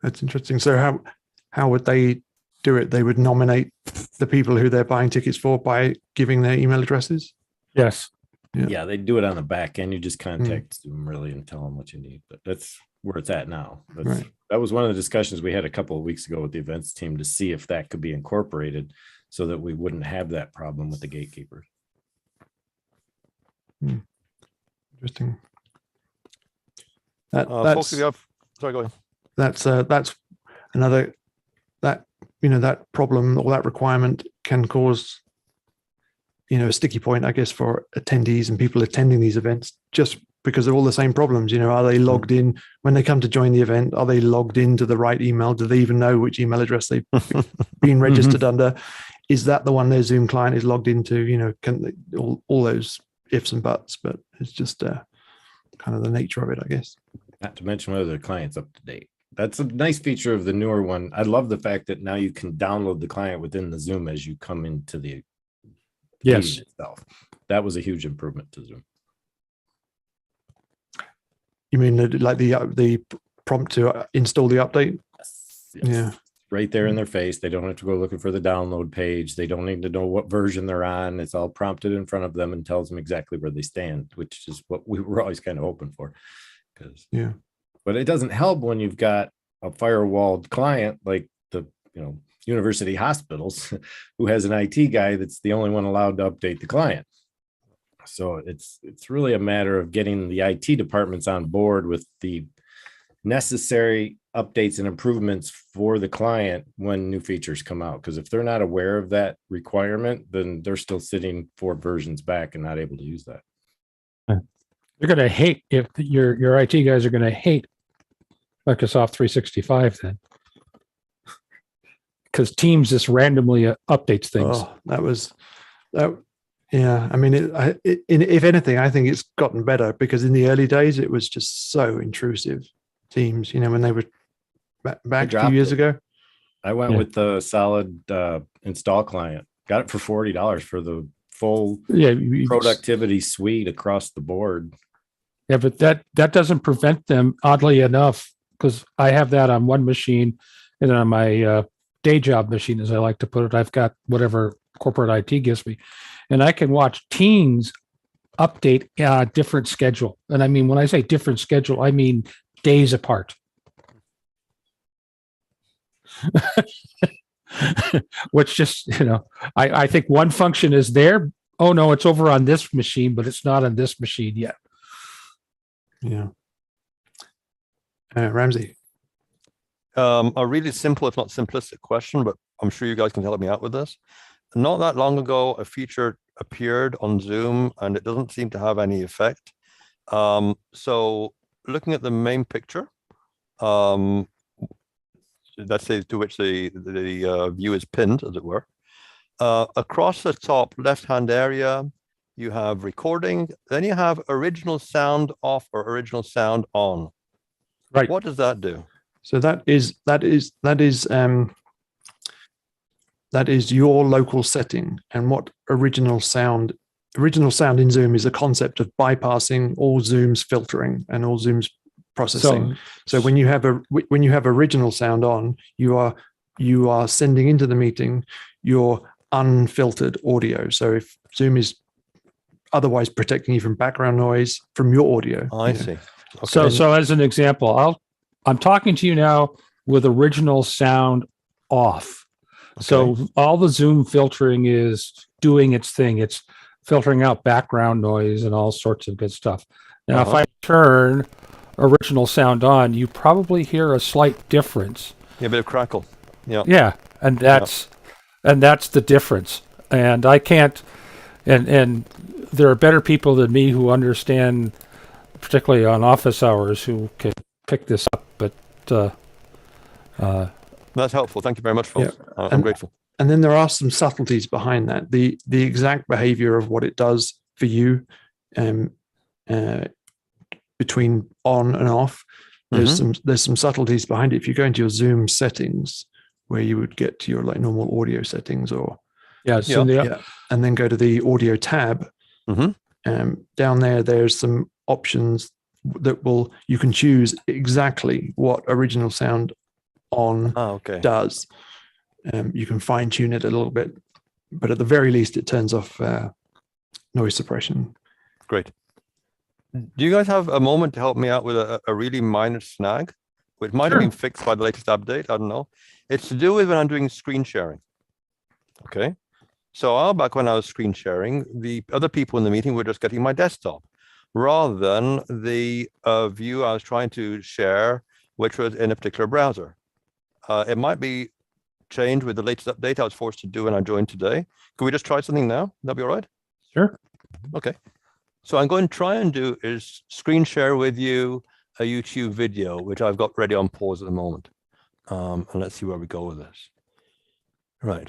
S2: that's interesting. So how would they do it? They would nominate the people who they're buying tickets for by giving their email addresses?
S1: Yes.
S6: Yeah, they do it on the back end. You just contact them really and tell them what you need. But that's where it's at now.
S2: Right.
S6: That was one of the discussions we had a couple of weeks ago with the events team to see if that could be incorporated so that we wouldn't have that problem with the gatekeepers.
S2: Interesting.
S5: Sorry, go ahead.
S2: That's another that problem or that requirement can cause a sticky point, I guess, for attendees and people attending these events, just because they're all the same problems. Are they logged in when they come to join the event? Are they logged into the right email? Do they even know which email address they've been registered under? Is that the one their Zoom client is logged into? Can they, all those ifs and buts, but it's just kind of the nature of it, I guess.
S6: Not to mention whether the client's up to date. That's a nice feature of the newer one. I love the fact that now you can download the client within the Zoom as you come into the
S1: Yes.
S6: meeting itself. That was a huge improvement to Zoom.
S2: You mean like the prompt to install the update?
S6: Yes.
S2: Yeah.
S6: Right there in their face. They don't have to go looking for the download page. They don't need to know what version they're on. It's all prompted in front of them and tells them exactly where they stand, which is what we were always kind of hoping for.
S2: Yeah.
S6: But it doesn't help when you've got a firewalled client like the university hospitals who has an IT guy that's the only one allowed to update the client. So it's really a matter of getting the IT departments on board with the necessary updates and improvements for the client when new features come out. Because if they're not aware of that requirement, then they're still sitting 4 versions back and not able to use that.
S1: You're going to hate if your IT guys are going to hate Microsoft 365 then, because Teams just randomly updates things.
S2: Oh, that. Yeah, I mean, if anything, I think it's gotten better, because in the early days it was just so intrusive. Teams, when they were back a few years ago.
S6: I went with the solid install client. Got it for $40 for the full productivity suite across the board.
S1: Yeah, but that doesn't prevent them, oddly enough, because I have that on one machine, and then on my day job machine, as I like to put it, I've got whatever corporate IT gives me, and I can watch Teams update different schedule. And I mean, when I say different schedule, I mean days apart. Which just, I think one function is there. Oh no, it's over on this machine, but it's not on this machine yet.
S2: Yeah. Ramsey.
S5: A really simple, if not simplistic question, but I'm sure you guys can help me out with this. Not that long ago, a feature appeared on Zoom and it doesn't seem to have any effect. So looking at the main picture, let's say to which the view is pinned, as it were, across the top left-hand area, you have recording, then you have original sound off or original sound on.
S1: Right.
S5: What does that do?
S2: So that is your local setting. And what original sound in Zoom is a concept of bypassing all Zoom's filtering and all Zoom's processing. So when you have original sound on, you are sending into the meeting your unfiltered audio. So if Zoom is otherwise protecting you from background noise from your audio.
S5: I see.
S1: Okay. So as an example, I'm talking to you now with original sound off. Okay. So all the Zoom filtering is doing its thing. It's filtering out background noise and all sorts of good stuff. Now, if I turn original sound on, you probably hear a slight difference.
S5: Yeah, a bit of crackle. Yeah.
S1: Yeah, and that's the difference. And I can't. And there are better people than me who understand, particularly on office hours, who can pick this up. But
S5: that's helpful. Thank you very much, folks.
S2: Yeah.
S5: I'm grateful.
S2: And then there are some subtleties behind that. The exact behavior of what it does for you between on and off. There's some subtleties behind it. If you go into your Zoom settings, where you would get to your normal audio settings, or and then go to the audio tab. Down there's some options that you can choose exactly what original sound on does. You can fine tune it a little bit, but at the very least, it turns off noise suppression.
S5: Great. Do you guys have a moment to help me out with a really minor snag, which might have been fixed by the latest update? I don't know. It's to do with when I'm doing screen sharing. Okay. So back when I was screen sharing, the other people in the meeting were just getting my desktop rather than the view I was trying to share, which was in a particular browser. It might be changed with the latest update I was forced to do when I joined today. Could we just try something now? That'd be all right?
S1: Sure.
S5: Okay. So I'm going to try and do is screen share with you a YouTube video, which I've got ready on pause at the moment. And let's see where we go with this. Right.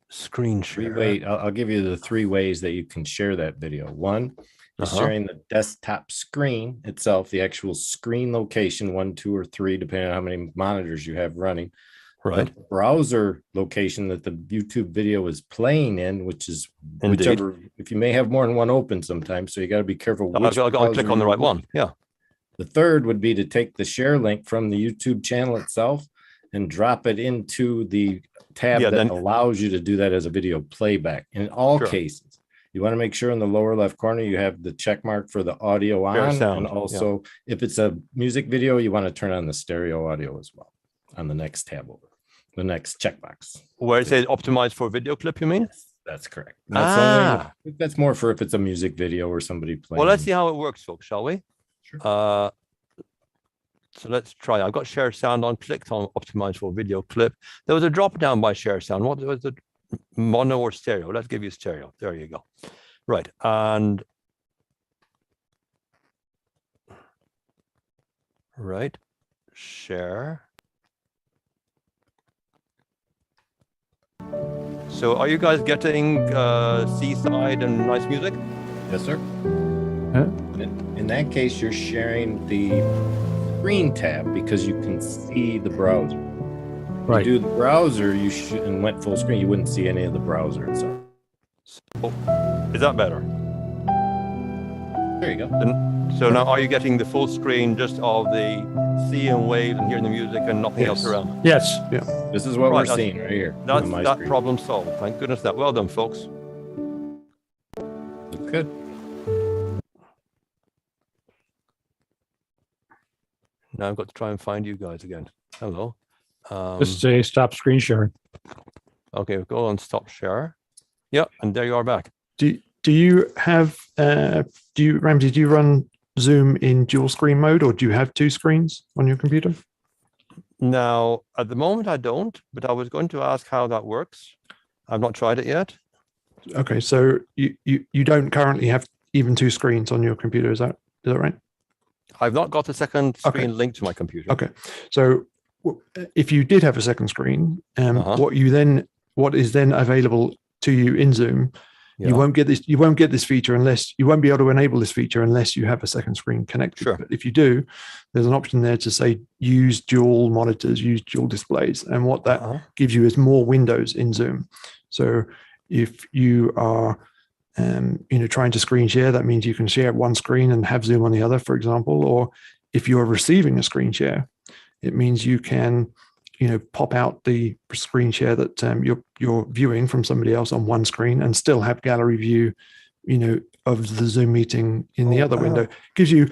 S5: Screen share.
S6: I'll give you the 3 ways that you can share that video. One is sharing the desktop screen itself, the actual screen location, 1, 2, or 3, depending on how many monitors you have running.
S5: Right.
S6: The browser location that the YouTube video is playing in, which is
S5: Indeed.
S6: whichever, if you may have more than one open sometimes, so you got to be careful.
S5: I've got to click on the right one. Yeah.
S6: The third would be to take the share link from the YouTube channel itself and drop it into the tab that allows you to do that as a video playback. In all cases, you want to make sure in the lower left corner you have the check mark for the audio on, and also if it's a music video, you want to turn on the stereo audio as well on the next tab over, the next checkbox.
S5: Where it says optimized for video clip, you mean?
S6: That's correct. That's more for if it's a music video or somebody playing.
S5: Well, let's see how it works, folks, shall we?
S6: Sure.
S5: So let's try. I've got share sound on, clicked on optimize for video clip. There was a drop down by share sound. What was it? Mono or stereo? Let's give you stereo. There you go. Right. And right. Share. So are you guys getting seaside and nice music?
S6: Yes, sir. In that case, you're sharing the screen tab because you can see the browser.
S1: Right.
S6: You do the browser, you should, and went full screen, you wouldn't see any of the browser itself.
S5: So, is that better?
S6: There you go.
S5: So now are you getting the full screen just of the sea and waves and hearing the music and nothing else around?
S1: Yes.
S2: Yeah.
S6: This is what we're seeing right here.
S5: That's that problem solved. Thank goodness that. Well done, folks.
S6: Looks good.
S5: Now I've got to try and find you guys again. Hello.
S1: Just say stop screen sharing.
S5: Okay, we'll go on stop share. Yep, and there you are back.
S2: Do you have Ramsey, do you run Zoom in dual screen mode, or do you have 2 screens on your computer?
S5: Now, at the moment I don't, but I was going to ask how that works. I've not tried it yet.
S2: Okay, so you don't currently have even 2 screens on your computer, is that right?
S5: I've not got a second screen linked to my computer.
S2: Okay, so if you did have a second screen, what is then available to you in Zoom, you won't get this feature unless you won't be able to enable this feature unless you have a second screen connected.
S5: Sure.
S2: But if you do, there's an option there to say use dual monitors, use dual displays, and what that gives you is more windows in Zoom. So if you are trying to screen share, that means you can share one screen and have Zoom on the other, for example. Or if you are receiving a screen share, it means you can pop out the screen share that you're viewing from somebody else on one screen and still have gallery view, of the Zoom meeting in the other window. Gives you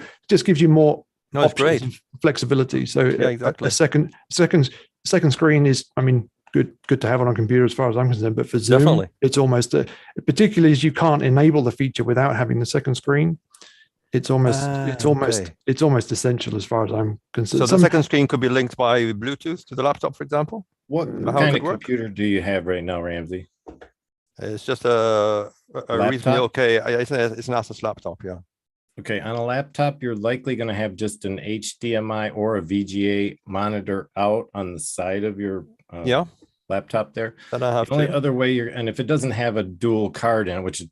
S2: more options and flexibility. So
S5: exactly.
S2: a second screen is, good to have on a computer as far as I'm concerned. But for Zoom, it's almost particularly as you can't enable the feature without having the second screen. It's almost essential as far as I'm concerned.
S5: So the second screen could be linked by Bluetooth to the laptop, for example.
S6: What kind of computer do you have right now, Ramsey?
S5: It's just a reasonably okay. It's an Asus laptop, yeah.
S6: Okay, on a laptop, you're likely going to have just an HDMI or a VGA monitor out on the side of your laptop there.
S5: Then I have
S6: the only other way and if it doesn't have a dual card in it, which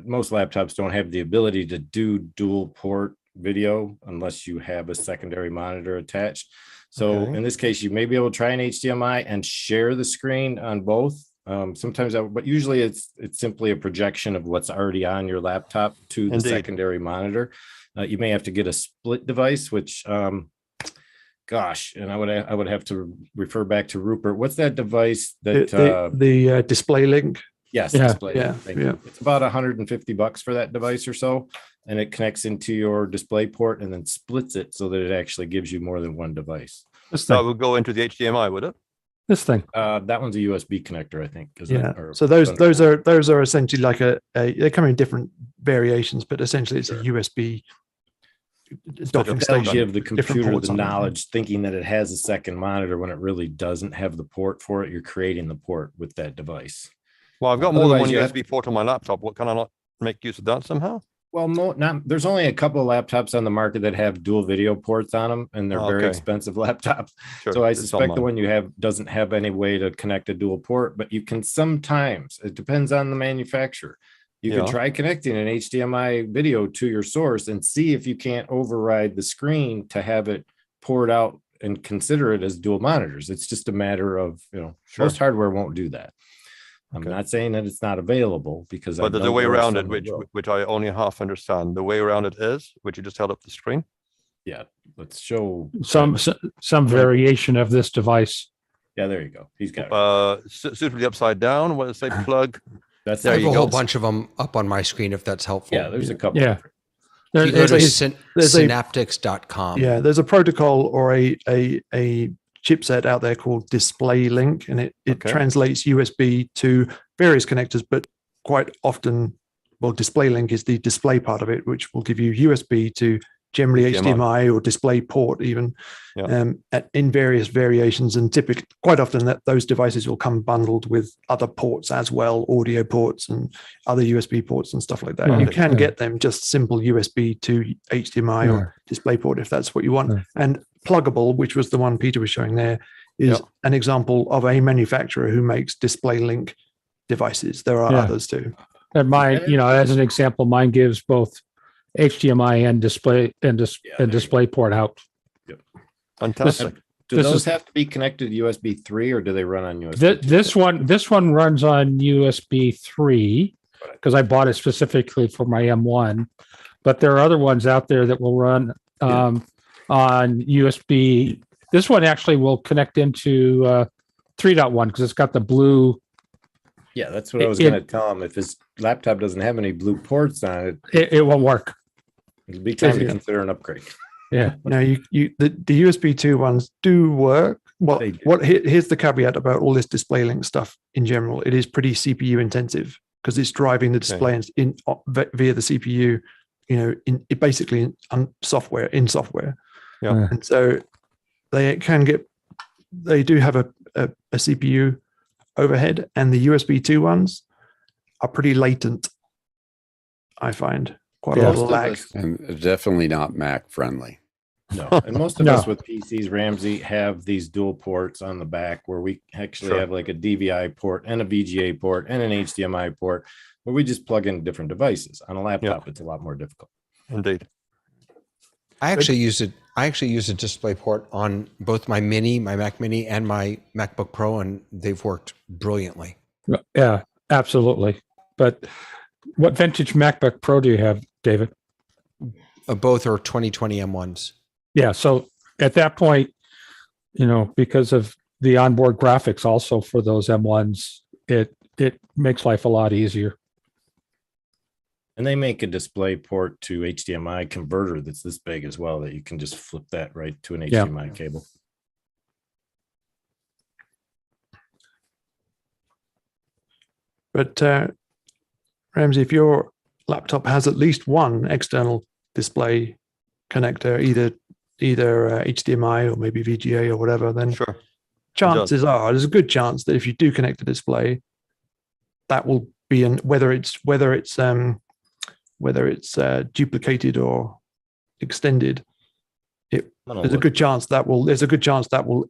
S6: most laptops don't have the ability to do dual port video unless you have a secondary monitor attached. So in this case, you may be able to try an HDMI and share the screen on both. Sometimes, but usually it's simply a projection of what's already on your laptop to the secondary monitor. You may have to get a split device, which, and I would have to refer back to Rupert. What's that device that
S2: the display link?
S6: Yes, display. Yeah. It's about $150 for that device or so, and it connects into your display port and then splits it so that it actually gives you more than one device.
S5: That would go into the HDMI, would it?
S1: This thing.
S6: That one's a USB connector, I think.
S2: So those are essentially like they come in different variations, but essentially it's a USB docking station.
S6: Give the computer the knowledge, thinking that it has a second monitor when it really doesn't have the port for it. You're creating the port with that device.
S5: Well, I've got more than one USB port on my laptop. What can I not make use of that somehow?
S6: Well, there's only a couple of laptops on the market that have dual video ports on them, and they're very expensive laptops.
S5: Sure,
S6: so I suspect the one you have doesn't have any way to connect a dual port, but you can sometimes, it depends on the manufacturer. You can try connecting an HDMI video to your source and see if you can't override the screen to have it poured out and consider it as dual monitors. It's just a matter of, most hardware won't do that. I'm not saying that it's not available, because
S5: but there's a way around it, which I only half understand. The way around it is, which you just held up the screen.
S6: Yeah, let's show
S1: some variation of this device.
S6: Yeah, there you go. He's got it.
S5: Suitably upside down. What does it say? Plug.
S6: That's
S7: I have a whole bunch of them up on my screen, if that's helpful.
S6: Yeah, there's a couple.
S1: Yeah.
S7: You go to synaptics.com.
S2: Yeah, there's a protocol or a chipset out there called Display Link, and it translates USB to various connectors, but quite often, Display Link is the display part of it, which will give you USB to generally HDMI or display port even in various variations, and typically quite often that those devices will come bundled with other ports as well, audio ports and other USB ports and stuff like that. You can get them just simple USB to HDMI or display port if that's what you want. And Pluggable, which was the one Peter was showing there, is an example of a manufacturer who makes Display Link devices. There are others too.
S1: And mine, as an example, mine gives both HDMI and display port out.
S6: Yep.
S5: Fantastic.
S6: Do those have to be connected to USB 3, or do they run on USB
S1: 2? This one runs on USB 3 because I bought it specifically for my M1. But there are other ones out there that will run on USB. This one actually will connect into 3.1 because it's got the blue.
S6: Yeah, that's what I was going to tell him. If his laptop doesn't have any blue ports on it,
S1: it won't work.
S6: It'll be time to consider an upgrade.
S1: Yeah.
S2: Now the USB 2 ones do work. Well, here's the caveat about all this Display Link stuff in general. It is pretty CPU intensive because it's driving the display via the CPU. Basically in software.
S5: Yeah.
S2: And so they do have a CPU overhead, and the USB 2 ones are pretty latent. I find quite a lot of lag.
S4: And definitely not Mac friendly.
S6: No, and most of us with PCs, Ramsey, have these dual ports on the back where we actually have like a DVI port and a VGA port and an HDMI port, where we just plug in different devices. On a laptop, it's a lot more difficult.
S5: Indeed.
S7: I actually use a display port on both my Mac Mini and my MacBook Pro, and they've worked brilliantly.
S1: Yeah, absolutely. But what vintage MacBook Pro do you have, David?
S7: Both are 2020 M1s.
S1: Yeah. So at that point, because of the onboard graphics also for those M1s, it makes life a lot easier.
S6: And they make a display port to HDMI converter that's this big as well, that you can just flip that right to an HDMI cable.
S2: But Ramsey, if your laptop has at least one external display connector, either HDMI or maybe VGA or whatever, then chances are there's a good chance that if you do connect a display, that will be whether it's duplicated or extended, there's a good chance that will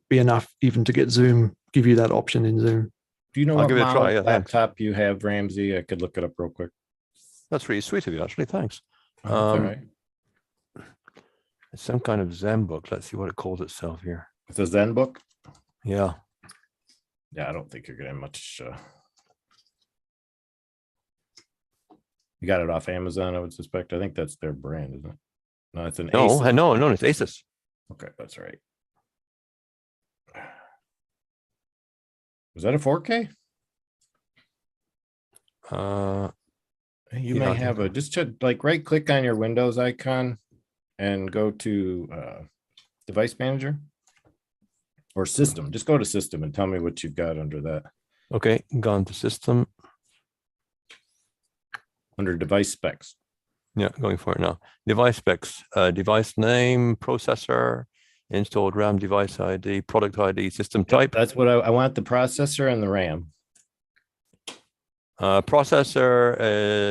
S2: be enough even to get Zoom, give you that option in Zoom.
S6: Do you know what model laptop you have, Ramsey? I could look it up real quick.
S5: That's really sweet of you, actually. Thanks.
S6: All right.
S5: It's some kind of Zen book. Let's see what it calls itself here.
S6: It's a Zen book?
S5: Yeah.
S6: Yeah, I don't think you're going to have much. You got it off Amazon, I would suspect. I think that's their brand, isn't it? No, it's an Asus.
S5: No, it's Asus.
S6: Okay, that's right. Was that a 4K? You may have just right click on your Windows icon and go to device manager or system. Just go to system and tell me what you've got under that.
S5: Okay, gone to system.
S6: Under device specs.
S5: Yeah, going for it now. Device specs, device name, processor, installed RAM, device ID, product ID, system type.
S6: That's what I want, the processor and the RAM.
S5: Processor,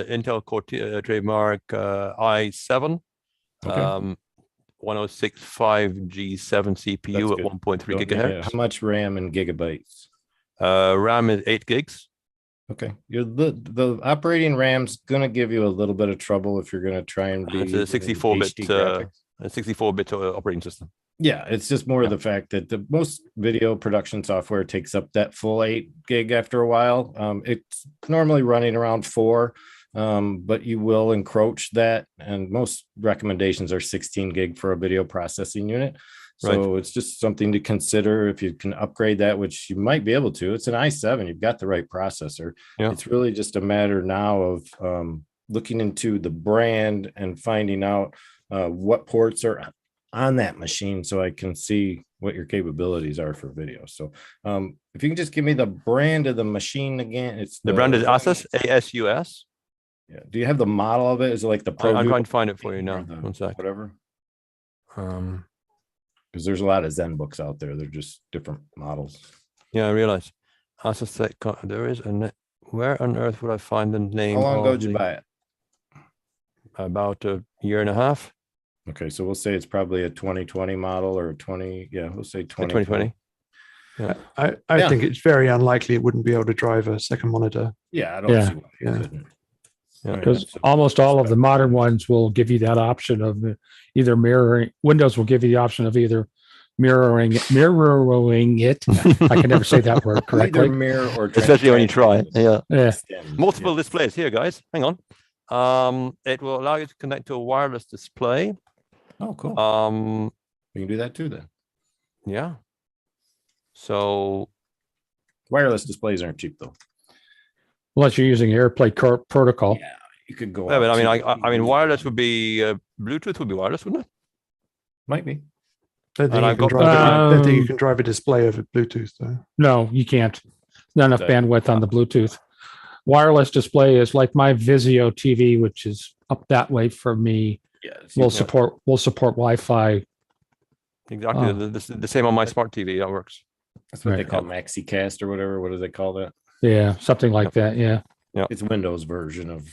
S5: Intel Core trademark i7,
S6: Okay.
S5: 1065G7 CPU at 1.3 gigahertz.
S6: How much RAM in gigabytes?
S5: RAM is 8 gigs.
S6: Okay. The operating RAM's going to give you a little bit of trouble if you're going to try and be
S5: It's a 64-bit operating system.
S6: Yeah, it's just more the fact that the most video production software takes up that full 8 gig after a while. It's normally running around 4, but you will encroach that. And most recommendations are 16 gig for a video processing unit. So it's just something to consider if you can upgrade that, which you might be able to. It's an i7. You've got the right processor.
S5: Yeah.
S6: It's really just a matter now of looking into the brand and finding out what ports are on that machine so I can see what your capabilities are for video. So if you can just give me the brand of the machine again. It's
S5: the brand is Asus, ASUS.
S6: Yeah. Do you have the model of it? Is it like the Pro?
S5: I'm trying to find it for you now. One sec.
S6: Whatever. Because there's a lot of Zen books out there. They're just different models.
S5: Yeah, I realize. Asus, there is where on earth would I find the name?
S6: How long ago did you buy it?
S5: About a year and a half.
S6: Okay, so we'll say it's probably a 2020 model or 20. Yeah, we'll say
S5: 2020.
S2: Yeah. I think it's very unlikely it wouldn't be able to drive a second monitor.
S6: Yeah, I don't see why you couldn't.
S1: Because almost all of the modern ones will give you that option of either mirroring. Windows will give you the option of either mirroring it. I can never say that word correctly.
S6: Either mirror or
S5: especially when you try. Yeah.
S6: Extend.
S5: Multiple displays here, guys. Hang on. It will allow you to connect to a wireless display.
S6: Oh, cool. We can do that too then.
S5: Yeah. So
S6: wireless displays aren't cheap though.
S1: Unless you're using AirPlay protocol.
S6: Yeah, you could go.
S5: Yeah, but I mean, wireless would be Bluetooth would be wireless, wouldn't it?
S6: Might be.
S2: I don't think you can drive a display over Bluetooth though.
S1: No, you can't. Not enough bandwidth on the Bluetooth. Wireless display is like my Vizio TV, which is up that way from me.
S6: Yes,
S1: we'll support Wi-Fi.
S5: Exactly. The same on my smart TV. That works.
S6: That's what they call MaxiCast or whatever. What do they call that?
S1: Yeah, something like that. Yeah.
S6: It's Windows version of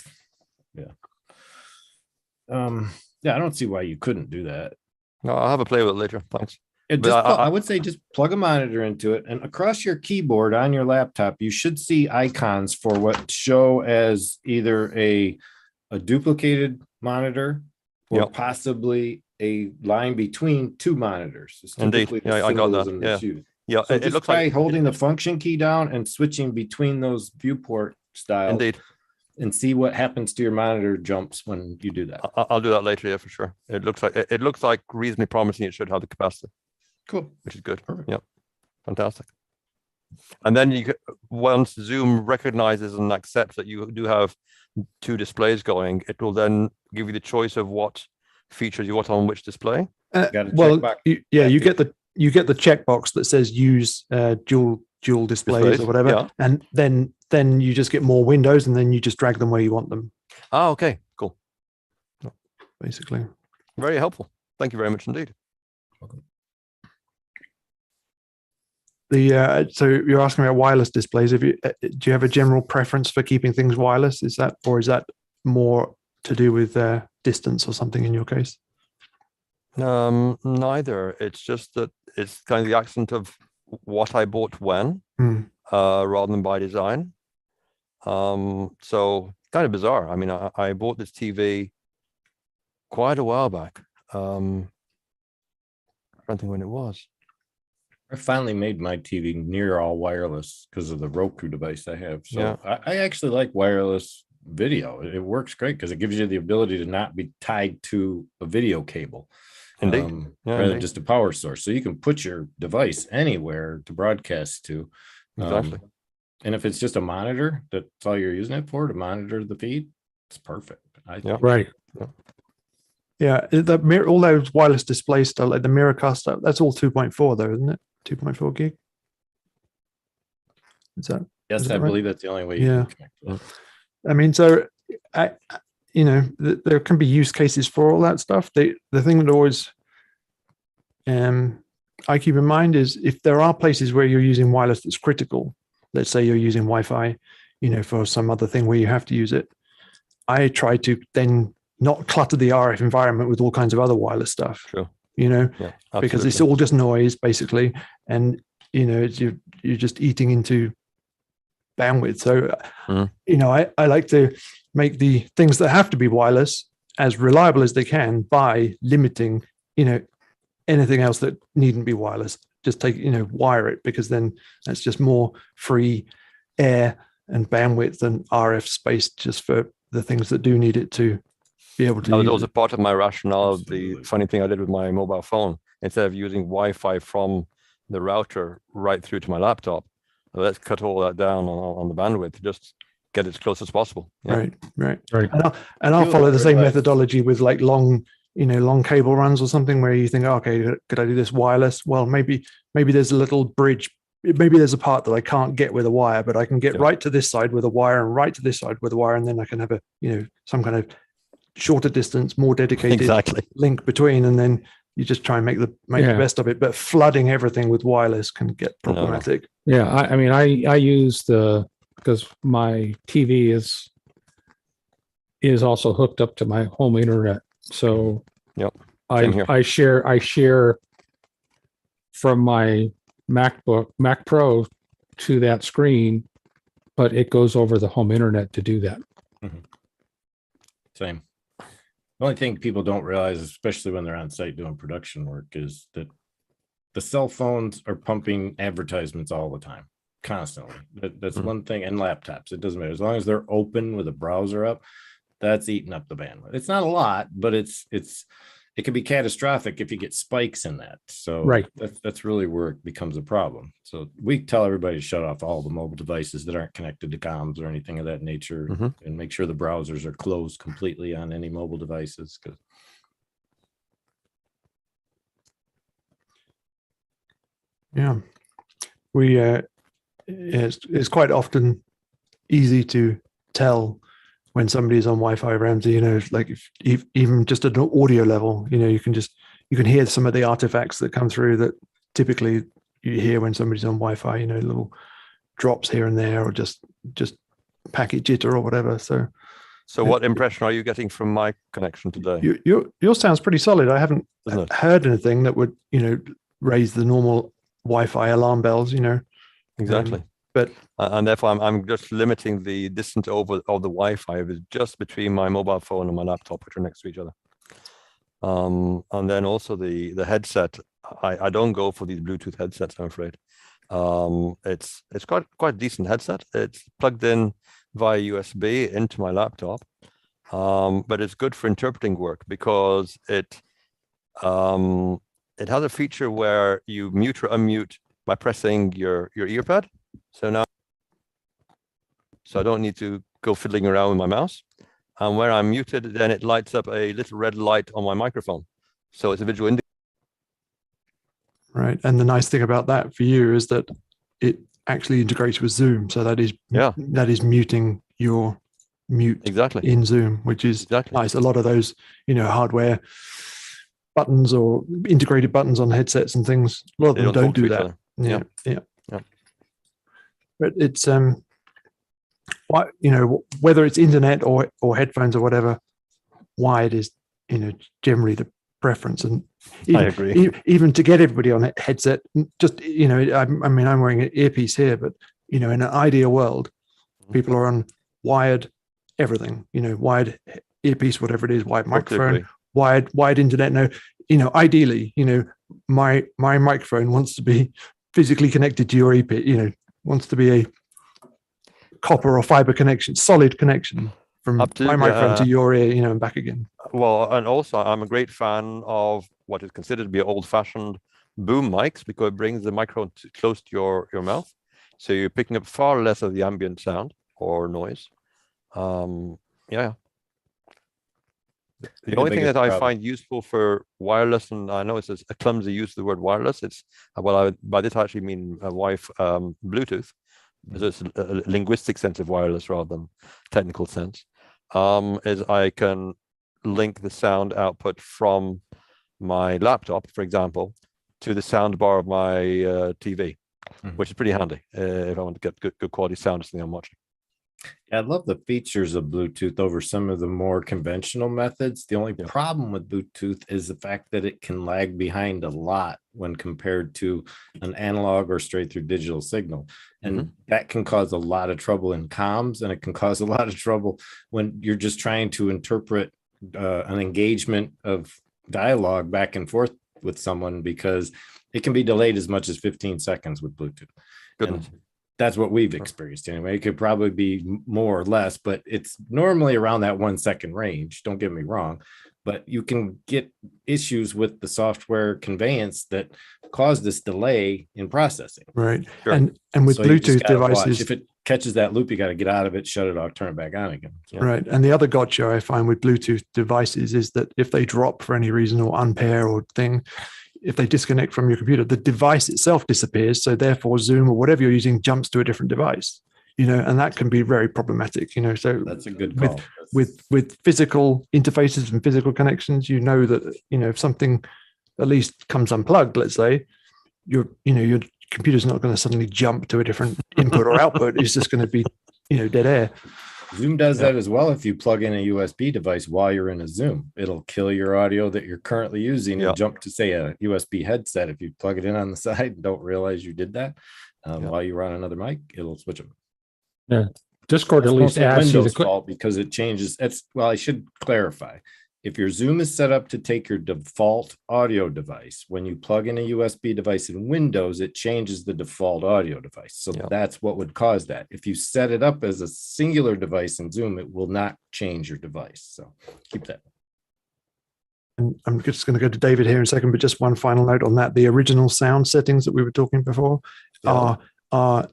S6: I don't see why you couldn't do that.
S5: No, I'll have a play with it later. Thanks.
S6: I would say just plug a monitor into it, and across your keyboard on your laptop, you should see icons for what show as either a duplicated monitor or possibly a line between two monitors.
S5: Indeed. Yeah, I got that. Yeah.
S6: So
S5: it looks like
S6: holding the function key down and switching between those viewport styles.
S5: Indeed.
S6: And see what happens to your monitor jumps when you do that.
S5: I'll do that later, for sure. It looks like reasonably promising. It should have the capacity.
S6: Cool,
S5: which is good.
S6: Perfect.
S5: Yeah, fantastic. And then once Zoom recognizes and accepts that you do have two displays going, it will then give you the choice of what features you want on which display.
S2: You get the checkbox that says use dual displays or whatever, and then you just get more windows, and then you just drag them where you want them.
S5: Oh, okay, cool.
S2: Basically,
S5: very helpful. Thank you very much indeed.
S2: Welcome. So you're asking about wireless displays. Do you have a general preference for keeping things wireless? Is that more to do with distance or something in your case?
S5: Neither. It's just that it's kind of the accent of what I bought when, rather than by design. So kind of bizarre. I mean, I bought this TV quite a while back. I don't think when it was.
S6: I finally made my TV near all wireless because of the Roku device I have. So I actually like wireless video. It works great because it gives you the ability to not be tied to a video cable.
S5: Indeed.
S6: Rather than just a power source. So you can put your device anywhere to broadcast to.
S5: Exactly.
S6: And if it's just a monitor, that's all you're using it for, to monitor the feed, it's perfect.
S1: Right.
S2: Yeah, all those wireless display stuff, like the Miracast stuff, that's all 2.4 though, isn't it? 2.4 gig. Is that?
S6: Yes, I believe that's the only way you can connect to it.
S2: I mean, so there can be use cases for all that stuff. The thing that always I keep in mind is if there are places where you're using wireless that's critical, let's say you're using Wi-Fi, for some other thing where you have to use it, I try to then not clutter the RF environment with all kinds of other wireless stuff.
S5: Sure.
S2: Because it's all just noise basically, and you're just eating into bandwidth. So I like to make the things that have to be wireless as reliable as they can by limiting anything else that needn't be wireless. Just take wire it, because then that's just more free air and bandwidth and RF space just for the things that do need it to be able to.
S5: That was also part of my rationale. The funny thing I did with my mobile phone, instead of using Wi-Fi from the router right through to my laptop, let's cut all that down on the bandwidth, just get it as close as possible.
S2: Yeah. Right. And I'll follow the same methodology with like long cable runs or something, where you think, okay, could I do this wireless? Well, maybe there's a little bridge. Maybe there's a part that I can't get with a wire, but I can get right to this side with a wire and right to this side with a wire, and then I can have some kind of shorter distance, more dedicated link between, and then you just try and make the best of it. But flooding everything with wireless can get problematic.
S1: Yeah, I use because my TV is also hooked up to my home internet, so I share from my Mac Pro to that screen, but it goes over the home internet to do that.
S6: Same. The only thing people don't realize, especially when they're on site doing production work, is that the cell phones are pumping advertisements all the time, constantly. That's one thing. And laptops, it doesn't matter. As long as they're open with a browser up, that's eating up the bandwidth. It's not a lot, but it can be catastrophic if you get spikes in that. So that's really where it becomes a problem. So we tell everybody to shut off all the mobile devices that aren't connected to comms or anything of that nature, and make sure the browsers are closed completely on any mobile devices.
S2: It's quite often easy to tell when somebody's on Wi-Fi, Ramsey, like if even just at an audio level, you can hear some of the artifacts that come through that typically you hear when somebody's on Wi-Fi, little drops here and there, or just packet jitter or whatever. So
S5: what impression are you getting from my connection today?
S2: Yours sounds pretty solid. I haven't heard anything that would, raise the normal Wi-Fi alarm bells,
S5: Exactly. And therefore, I'm just limiting the distance of the Wi-Fi just between my mobile phone and my laptop, which are next to each other. And then also the headset. I don't go for these Bluetooth headsets, I'm afraid. It's quite a decent headset. It's plugged in via USB into my laptop, but it's good for interpreting work because it has a feature where you mute or unmute by pressing your earpad. So I don't need to go fiddling around with my mouse. And where I'm muted, then it lights up a little red light on my microphone. So it's a visual indicator.
S2: Right. And the nice thing about that for you is that it actually integrates with Zoom. So that is muting your mute in Zoom, which is nice. A lot of those, hardware buttons or integrated buttons on headsets and things, a lot of them don't do that. Yeah. But it's whether it's internet or headphones or whatever, wired is generally the preference. And
S5: I agree.
S2: Even to get everybody on a headset, just I'm wearing an earpiece here, but in an ideal world, people are on wired everything. Wired earpiece, whatever it is, wired microphone, wired internet. No, ideally, my microphone wants to be physically connected to your earpiece. Wants to be a copper or fiber connection, solid connection from my microphone to your ear, and back again.
S5: Well, and also I'm a great fan of what is considered to be old-fashioned boom mics because it brings the microphone close to your mouth. So you're picking up far less of the ambient sound or noise. The only thing that I find useful for wireless, and I know it's a clumsy use of the word wireless, by this I actually mean Bluetooth, because it's a linguistic sense of wireless rather than technical sense, is I can link the sound output from my laptop, for example, to the sound bar of my TV, which is pretty handy if I want to get good quality sound of something I'm watching.
S6: I love the features of Bluetooth over some of the more conventional methods. The only problem with Bluetooth is the fact that it can lag behind a lot when compared to an analog or straight through digital signal. And that can cause a lot of trouble in comms, and it can cause a lot of trouble when you're just trying to interpret an engagement of dialogue back and forth with someone, because it can be delayed as much as 15 seconds with Bluetooth. And that's what we've experienced anyway. It could probably be more or less, but it's normally around that 1 second range. Don't get me wrong, but you can get issues with the software conveyance that cause this delay in processing.
S2: Right.
S5: Sure.
S2: And with
S6: So you just
S2: Bluetooth
S6: gotta watch.
S2: devices,
S6: If it catches that loop, you got to get out of it, shut it off, turn it back on again.
S2: right. And the other gotcha I find with Bluetooth devices is that if they drop for any reason or unpair or thing, if they disconnect from your computer, the device itself disappears. So therefore Zoom or whatever you're using jumps to a different device, and that can be very problematic, so
S6: That's a good call.
S2: with physical interfaces and physical connections, that, if something at least comes unplugged, let's say, your computer's not going to suddenly jump to a different input or output. It's just going to be, dead air.
S6: Zoom does that as well. If you plug in a USB device while you're in a Zoom, it'll kill your audio that you're currently using and jump to, say, a USB headset. If you plug it in on the side and don't realize you did that while you were on another mic, it'll switch them.
S1: Yeah. Discord
S6: That's
S1: at least
S6: mostly
S1: asks you
S6: Windows
S1: to
S6: fault, because it changes. I should clarify. If your Zoom is set up to take your default audio device, when you plug in a USB device in Windows, it changes the default audio device. So that's what would cause that. If you set it up as a singular device in Zoom, it will not change your device. So keep that.
S2: And I'm just going to go to David here in a second, but just one final note on that. The original sound settings that we were talking before are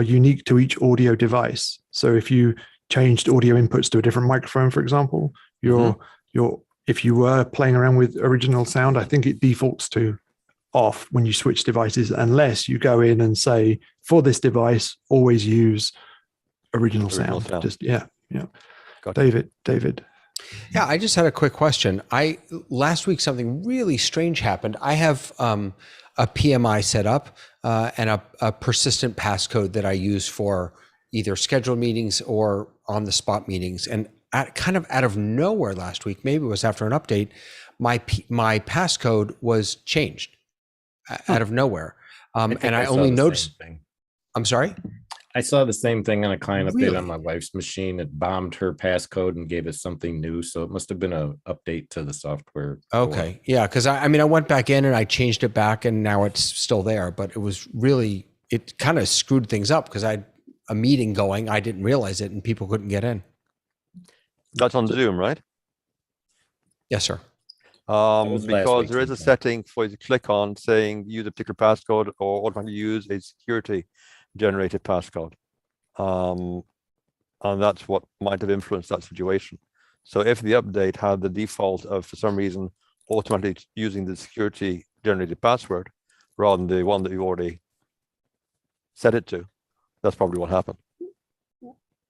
S2: unique to each audio device. So if you changed audio inputs to a different microphone, for example, if you were playing around with original sound, I think it defaults to off when you switch devices, unless you go in and say, for this device, always use original sound. Just Gotcha. David.
S7: Yeah, I just had a quick question. Last week something really strange happened. I have a PMI set up and a persistent passcode that I use for either scheduled meetings or on the spot meetings. And kind of out of nowhere last week, maybe it was after an update, my passcode was changed out of nowhere. And I only noticed. I'm sorry?
S6: I saw the same thing on a client update on my wife's machine. It bombed her passcode and gave us something new. So it must have been an update to the software.
S7: Okay. Yeah. Because I went back in and I changed it back, and now it's still there. But it kind of screwed things up, because I had a meeting going. I didn't realize it, and people couldn't get in.
S5: That's on Zoom, right?
S7: Yes, sir.
S5: Because there is a setting for you to click on saying use a particular passcode or automatically use a security generated passcode. And that's what might have influenced that situation. So if the update had the default of, for some reason, automatically using the security generated password rather than the one that you already set it to, that's probably what happened.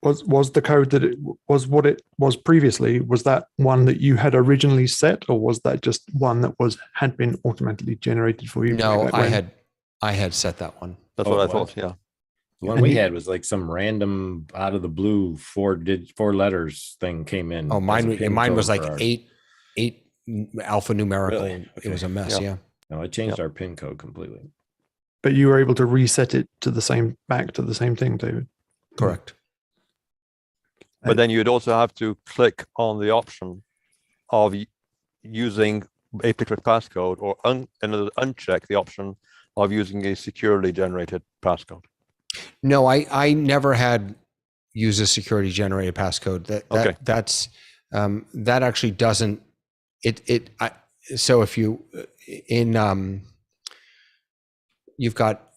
S2: Was the code that it was what it was previously, was that one that you had originally set, or was that just one that had been automatically generated for you?
S7: No, I had set that one.
S5: That's what I thought. Yeah.
S6: The one we had was like some random out of the blue four letters thing came in.
S7: Oh, mine was like eight alphanumerical. Really? Okay. It was a mess. Yeah.
S6: No, I changed our PIN code completely.
S2: But you were able to reset it back to the same thing, David.
S7: Correct.
S5: But then you'd also have to click on the option of using a particular passcode, or uncheck the option of using a securely generated passcode.
S7: No, I never had used a security generated passcode. That actually doesn't so if you you've got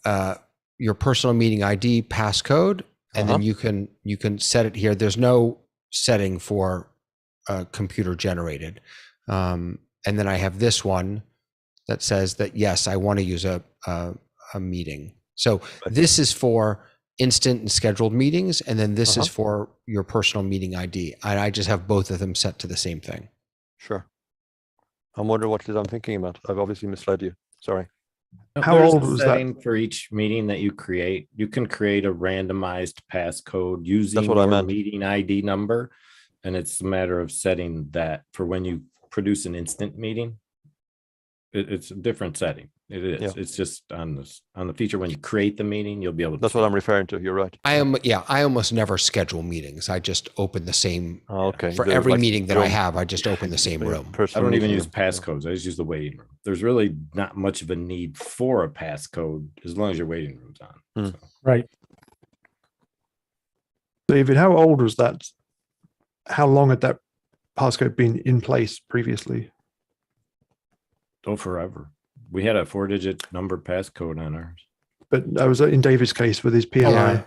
S7: your personal meeting ID passcode, and then you can set it here. There's no setting for computer generated. And then I have this one that says that, yes, I want to use a meeting. So this is for instant and scheduled meetings. And then this is for your personal meeting ID. And I just have both of them set to the same thing.
S5: Sure. I'm wondering what it is I'm thinking about. I've obviously misled you. Sorry.
S2: How
S6: There's
S2: old
S6: a
S2: was that?
S6: setting for each meeting that you create? You can create a randomized passcode using
S5: what I
S6: your
S5: meant.
S6: meeting ID number. And it's a matter of setting that for when you produce an instant meeting. It's a different setting. It is.
S5: Yeah.
S6: It's just on the feature when you create the meeting, you'll be able to.
S5: That's what I'm referring to. You're right.
S7: I almost never schedule meetings. I just open the same
S5: Okay.
S7: for
S5: They're
S7: every
S5: like
S7: meeting that I
S5: room-
S7: have. I just open the same
S5: yeah,
S7: room.
S6: I
S5: personal
S6: don't even
S5: meeting
S6: use
S5: room.
S6: passcodes. I just use the waiting room. There's really not much of a need for a passcode as long as your waiting room's on.
S5: Mm.
S6: So.
S1: Right.
S2: David, how old was that? How long had that passcode been in place previously?
S6: Oh, forever. We had a 4-digit number passcode on ours.
S2: But that was in David's case with his PLI.
S7: Yeah.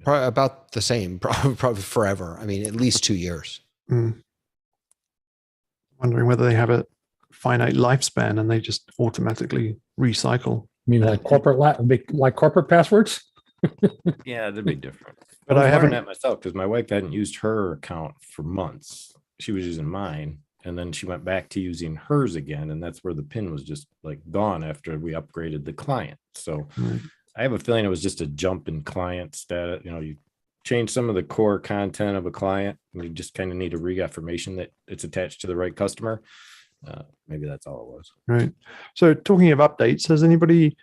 S7: Probably about the same, probably forever. I mean, at least 2 years.
S2: Wondering whether they have a finite lifespan and they just automatically recycle.
S1: I mean, like corporate passwords.
S6: Yeah, that'd be different.
S2: But
S6: I
S2: I
S6: haven't
S2: haven't.
S6: that myself because my wife hadn't used her account for months. She was using mine, and then she went back to using hers again, and that's where the PIN was just like gone after we upgraded the client. So
S2: Right.
S6: I have a feeling it was just a jump in client status. You know, you change some of the core content of a client, and you just kind of need a reaffirmation that it's attached to the right customer. Maybe that's all it was.
S2: Right. So talking of updates, has anybody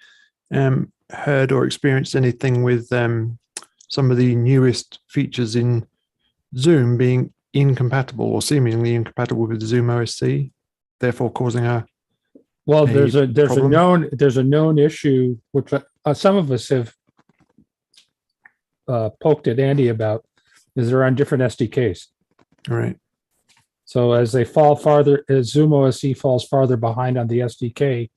S2: heard or experienced anything with some of the newest features in Zoom being incompatible or seemingly incompatible with Zoom OSC, therefore causing a
S1: Well, there's a
S2: problem?
S1: known issue which some of us have poked at Andy about, is they're on different SDKs.
S2: Right.
S1: So as they fall farther, as Zoom OSC falls farther behind on the SDK,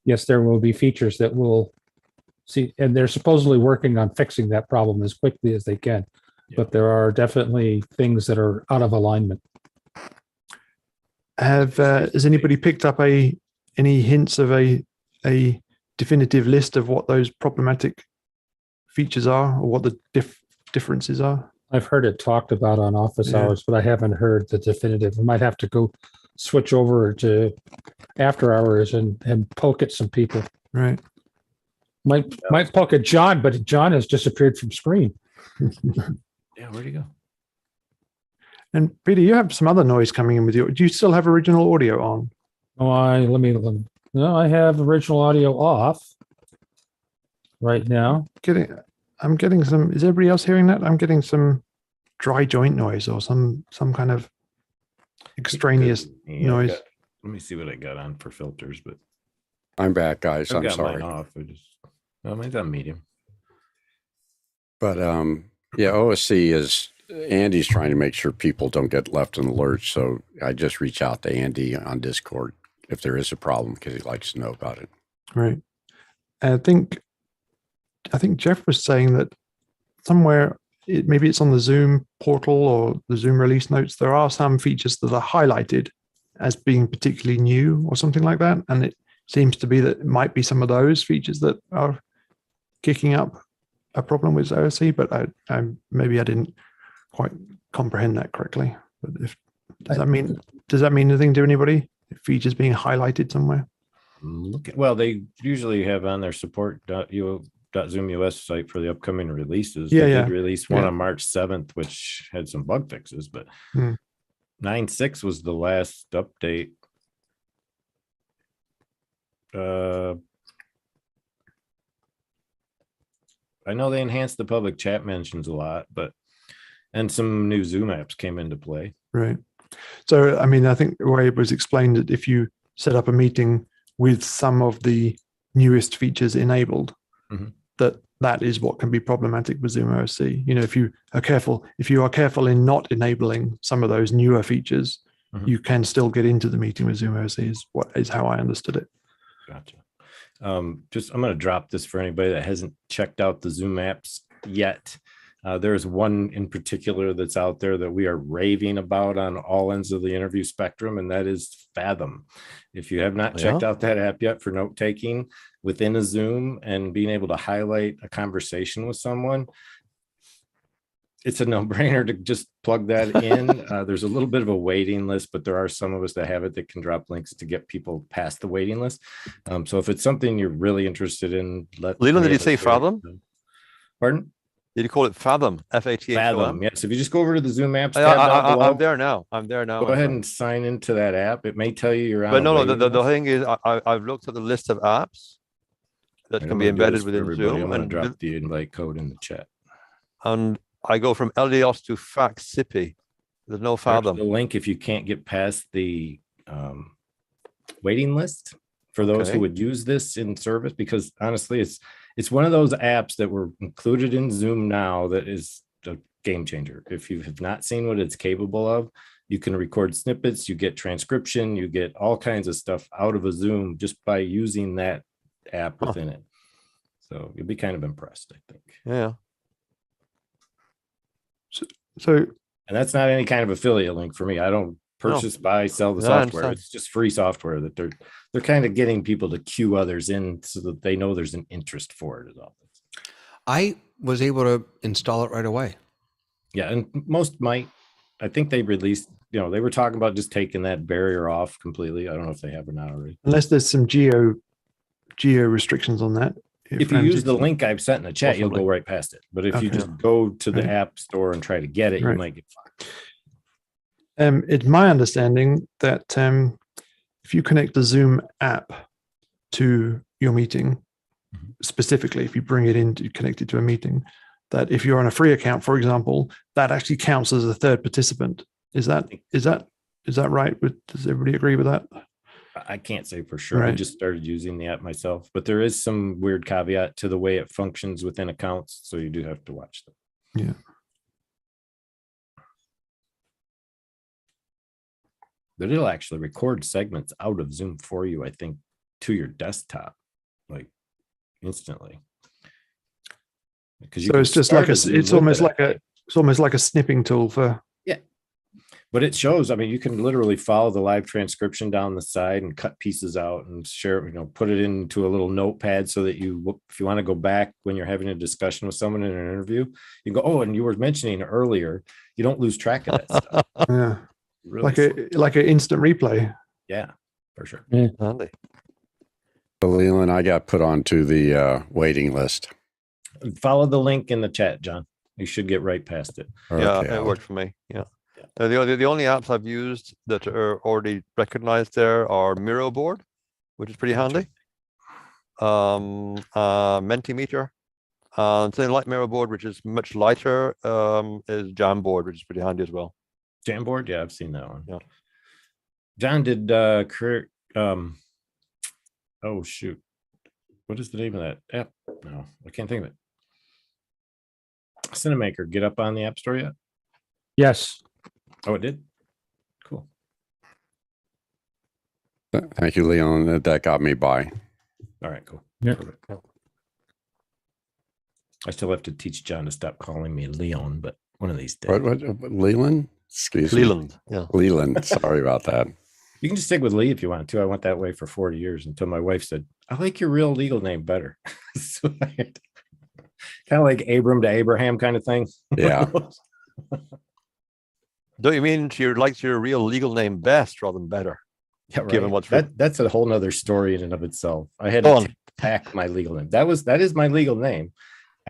S1: yes, there will be features that will see, and they're supposedly working on fixing that problem as quickly as they can.
S6: Yeah.
S1: But there are definitely things that are out of alignment.
S2: Has anybody picked up any hints of a definitive list of what those problematic features are or what the differences are?
S1: I've heard it talked about on office hours, but I haven't heard the definitive. I might have to go switch over to after hours and poke at some people.
S2: Right.
S1: Might poke at John, but John has disappeared from screen.
S6: Yeah, where'd he go?
S2: And Peter, you have some other noise coming in with you. Do you still have original audio on?
S1: Oh, I have original audio off right now.
S2: I'm getting some. Is everybody else hearing that? I'm getting some dry joint noise or some kind of extraneous noise.
S6: Let me see what I got on for filters, but
S4: I'm back, guys.
S6: I've
S4: I'm
S6: got
S4: sorry.
S6: mine off. Mine's on medium.
S4: But yeah, OSC is Andy's trying to make sure people don't get left in the lurch. So I just reach out to Andy on Discord if there is a problem because he likes to know about it.
S2: Right. I think Jeff was saying that somewhere, maybe it's on the Zoom portal or the Zoom release notes, there are some features that are highlighted as being particularly new or something like that. And it seems to be that it might be some of those features that are kicking up a problem with OSC, but I maybe I didn't quite comprehend that correctly. But does that mean anything to anybody? Features being highlighted somewhere?
S6: Well, they usually have on their support.zoom US site for the upcoming releases.
S2: Yeah,
S6: they
S2: yeah.
S6: did release one on March 7th, which had some bug fixes, but 9.6 was the last update. I know they enhanced the public chat mentions a lot, and some new Zoom apps came into play.
S2: Right. So, I mean, I think the way it was explained that if you set up a meeting with some of the newest features enabled, that is what can be problematic with Zoom OSC. You know, if you are careful in not enabling some of those newer features, you can still get into the meeting with Zoom OSC is how I understood it.
S6: Gotcha. I'm going to drop this for anybody that hasn't checked out the Zoom apps yet. There's one in particular that's out there that we are raving about on all ends of the interview spectrum, and that is Fathom. If you have not checked out that app yet for note taking within a Zoom and being able to highlight a conversation with someone, it's a no-brainer to just plug that in. There's a little bit of a waiting list, but there are some of us that have it that can drop links to get people past the waiting list. So if it's something you're really interested in,
S5: Leland, did you say Fathom?
S6: Pardon?
S5: Did you call it Fathom? F-A-T-H-O-M?
S6: Fathom. Yes. If you just go over to the Zoom apps tab down below,
S5: I'm there now.
S6: Go ahead and sign into that app. It may tell you you're on.
S5: But no, the thing is, I've looked at the list of apps that can be embedded within Zoom.
S6: I'm going to drop the invite code in the chat.
S5: And I go from LDOS to FACSIPI. There's no Fathom.
S6: There's the link if you can't get past the waiting list for those who would use this in service, because honestly, it's one of those apps that were included in Zoom now that is a game changer. If you have not seen what it's capable of, you can record snippets, you get transcription, you get all kinds of stuff out of a Zoom just by using that app within it. So you'll be kind of impressed, I think.
S5: Yeah.
S2: So,
S6: and that's not any kind of affiliate link for me. I don't purchase, buy, sell the software. It's just free software that they're kind of getting people to cue others in so that they know there's an interest for it. Is all.
S7: I was able to install it right away.
S6: Yeah, and most might. I think they released. They were talking about just taking that barrier off completely. I don't know if they have or not already.
S2: Unless there's some geo restrictions on that.
S6: If you use the link I've sent in the chat, you'll go right past it. But if you just go to the app store and try to get it, you might get fined.
S2: It's my understanding that if you connect the Zoom app to your meeting, specifically, if you bring it in to connect it to a meeting, that if you're on a free account, for example, that actually counts as a third participant. Is that right? Does everybody agree with that?
S6: I can't say for sure. I just started using the app myself, but there is some weird caveat to the way it functions within accounts. So you do have to watch them.
S2: Yeah.
S6: But it'll actually record segments out of Zoom for you, I think, to your desktop, like instantly.
S2: So it's just like it's almost like a snipping tool for.
S6: But it shows, I mean, you can literally follow the live transcription down the side and cut pieces out and share, put it into a little notepad so that if you want to go back when you're having a discussion with someone in an interview, you go, oh, and you were mentioning earlier, you don't lose track of that stuff.
S2: Yeah. Really like an instant replay.
S6: Yeah, for sure.
S1: Yeah.
S5: Handy.
S4: So Leland, I got put onto the waiting list.
S6: Follow the link in the chat, John. You should get right past it.
S5: Yeah, it worked for me. Yeah. The only apps I've used that are already recognized there are Miroboard, which is pretty handy. Mentimeter. Something like Miroboard, which is much lighter, is Jamboard, which is pretty handy as well.
S6: Jamboard? Yeah, I've seen that one.
S5: Yeah.
S6: John did oh shoot. What is the name of that app? No, I can't think of it. Cinemaker, get up on the App Store yet?
S1: Yes.
S6: Oh, it did? Cool.
S4: Thank you, Leon. That got me by.
S6: All right, cool.
S1: Yeah.
S6: I still have to teach John to stop calling me Leon, but one of these days.
S4: What Leland? Excuse
S5: Leland. Me. Yeah.
S4: Leland. Sorry about that.
S6: You can just stick with Lee if you want to. I went that way for 40 years until my wife said, I like your real legal name better. So kind of like Abram to Abraham kind of thing.
S4: Yeah.
S5: Don't you mean you liked your real legal name best rather than better?
S6: Yeah, right.
S5: Given what's
S6: that's a whole nother story in and of itself. I had to take back my legal name. That is my legal name.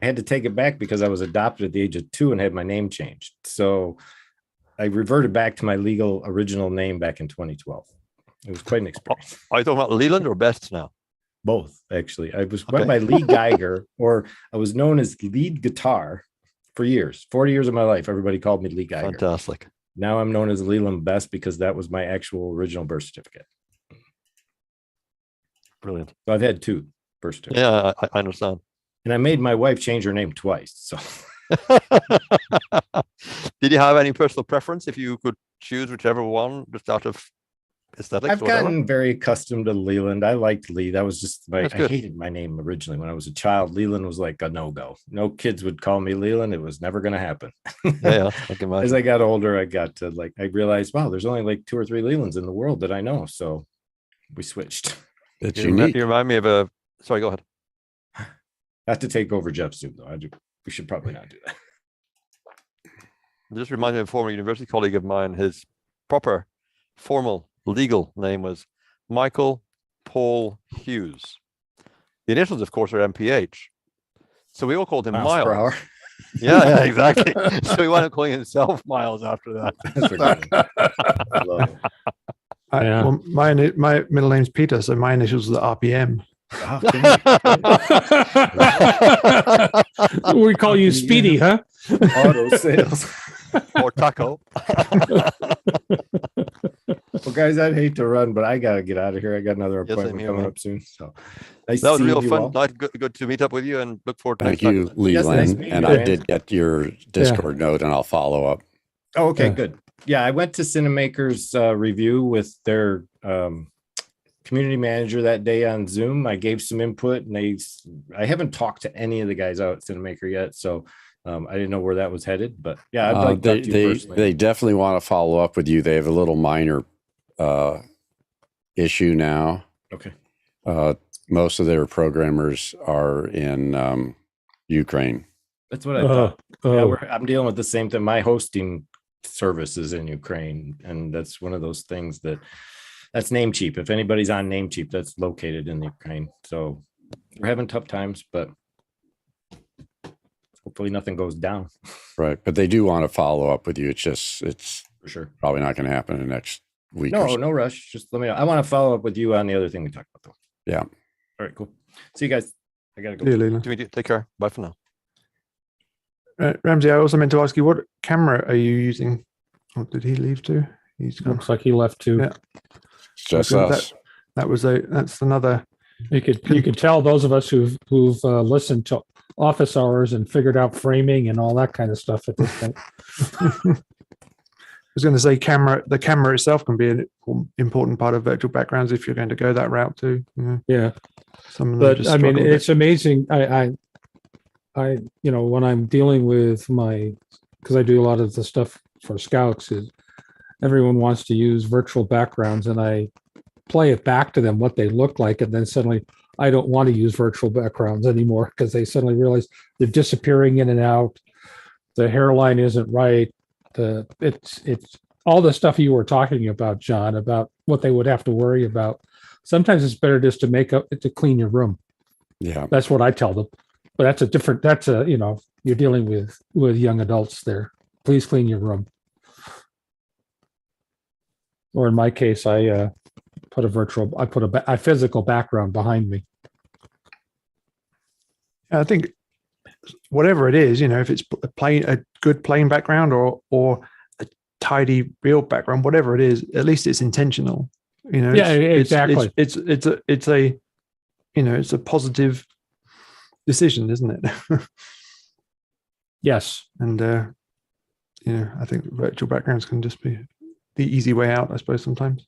S6: I had to take it back because I was adopted at the age of 2 and had my name changed. So I reverted back to my original name back in 2012. It was quite an experience.
S5: Are you talking about Leland or Best now?
S6: Both, actually. I went by Lee Geiger, or I was known as lead guitar for years. 40 years of my life, everybody called me Lee Geiger.
S5: Fantastic.
S6: Now I'm known as Leland Best because that was my actual original birth certificate.
S5: Brilliant.
S6: So I've had 2 birth certificates.
S5: Yeah, I understand.
S6: And I made my wife change her name twice. So
S5: did you have any personal preference if you could choose whichever one just out of aesthetics?
S6: I've gotten very accustomed to Leland. I liked Lee. That was just I hated my name originally when I was a child. Leland was like a no-go. No kids would call me Leland. It was never going to happen.
S5: Yeah, I can imagine.
S6: As I got older, I got to I realized, wow, there's only like 2 or 3 Lelands in the world that I know. So we switched.
S4: It's
S5: you
S4: unique.
S5: remind me of sorry, go ahead.
S6: I have to take over Jeff's Zoom though. We should probably not do that.
S5: Just reminded a former university colleague of mine, his proper formal legal name was Michael Paul Hughes. The initials, of course, are MPH. So we all called him
S6: Miles per hour.
S5: Yeah, exactly. So he wound up calling himself Miles after that.
S6: That's ridiculous. Love it.
S2: Well, my middle name's Peter, so my initials are RPM.
S6: Okay.
S1: We call you Speedy, huh?
S6: Auto sales.
S5: Or Taco.
S6: Well, guys, I'd hate to run, but I gotta get out of here. I got another
S5: Yes,
S6: appointment
S5: same here,
S6: coming
S5: man.
S6: up soon. So nice
S5: That was
S6: seeing
S5: real
S6: you
S5: fun.
S6: all.
S5: Nice, good to meet up with you, and look forward to
S4: Thank
S5: next
S4: you,
S5: time.
S6: Yes, nice
S4: Leland.
S6: meeting
S4: And
S6: you,
S4: I
S6: man.
S4: did get your Discord note, and I'll follow up.
S6: Oh, okay,
S1: Yeah.
S6: good. Yeah, I went to Cinemaker's review with their community manager that day on Zoom. I gave some input, and I haven't talked to any of the guys out at Cinemaker yet, so I didn't know where that was headed. But yeah, I'd like to talk to you personally.
S4: They definitely want to follow up with you. They have a little minor issue now.
S6: Okay.
S4: Most of their programmers are in Ukraine.
S6: That's what I thought. Yeah,
S1: Oh,
S6: I'm dealing with the same thing. My hosting service is in Ukraine, and that's one of those things that's Namecheap. If anybody's on Namecheap, that's located in Ukraine. So we're having tough times, but hopefully nothing goes down.
S4: Right. But they do want to follow up with you. It's
S6: For sure.
S4: probably not going to happen in the next week. or
S6: No,
S4: so.
S6: no rush. Just let me know. I want to follow up with you on the other thing we talked about, though.
S4: Yeah.
S6: All right, cool. See you guys. I gotta go.
S2: Yeah, Leland.
S5: To meet you. Take care. Bye for now.
S2: Ramsey, I also meant to ask you, what camera are you using? Or did he leave too? He's gone.
S1: looks like he left too.
S2: Yeah.
S4: It's just
S2: Okay,
S4: us.
S2: That's another.
S1: You could tell those of us who've listened to office hours and figured out framing and all that kind of stuff at this point.
S2: I was going to say the camera itself can be an important part of virtual backgrounds if you're going to go that route too.
S1: Yeah.
S2: Some of them
S1: But
S2: just
S1: I mean,
S2: struggle a bit.
S1: it's amazing. I when I'm dealing with because I do a lot of the stuff for scouts, is everyone wants to use virtual backgrounds, and I play it back to them what they look like, and then suddenly I don't want to use virtual backgrounds anymore because they suddenly realize they're disappearing in and out. The hairline isn't right. It's all the stuff you were talking about, John, about what they would have to worry about. Sometimes it's better just to clean your room.
S4: Yeah.
S1: That's what I tell them. But you're dealing with young adults there. Please clean your room. Or in my case, I put a physical background behind me.
S2: I think whatever it is, if it's a good plain background or a tidy real background, whatever it is, at least it's intentional.
S1: Exactly.
S2: It's a positive decision, isn't it?
S1: Yes.
S2: And I think virtual backgrounds can just be the easy way out, I suppose, sometimes.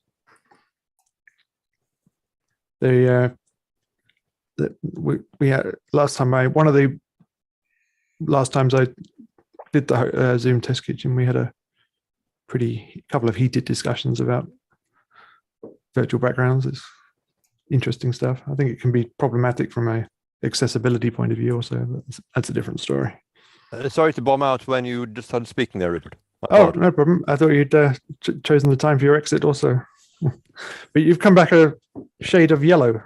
S2: We had one of the last times I did the Zoom test kitchen, we had a couple of heated discussions about virtual backgrounds. It's interesting stuff. I think it can be problematic from a accessibility point of view also, but that's a different story.
S5: Sorry to bomb out when you just started speaking there, Rupert.
S2: Oh, no problem. I thought you'd chosen the time for your exit also. But you've come back a shade of yellow.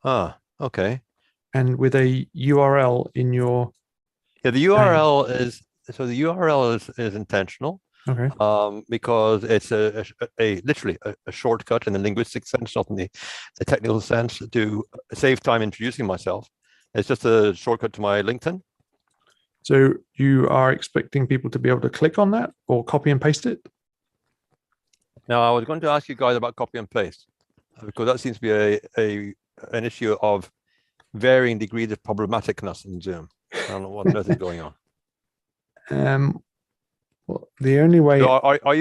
S5: Ah, okay.
S2: And with a URL in your...
S5: Yeah, the URL is intentional.
S2: Okay.
S5: Because it's literally a shortcut in the linguistic sense, not in the technical sense, to save time introducing myself. It's just a shortcut to my LinkedIn.
S2: So you are expecting people to be able to click on that or copy and paste it?
S5: Now, I was going to ask you guys about copy and paste, because that seems to be an issue of varying degrees of problematicness in Zoom. I don't know what on earth is going on.
S2: Well, the only way.
S5: So are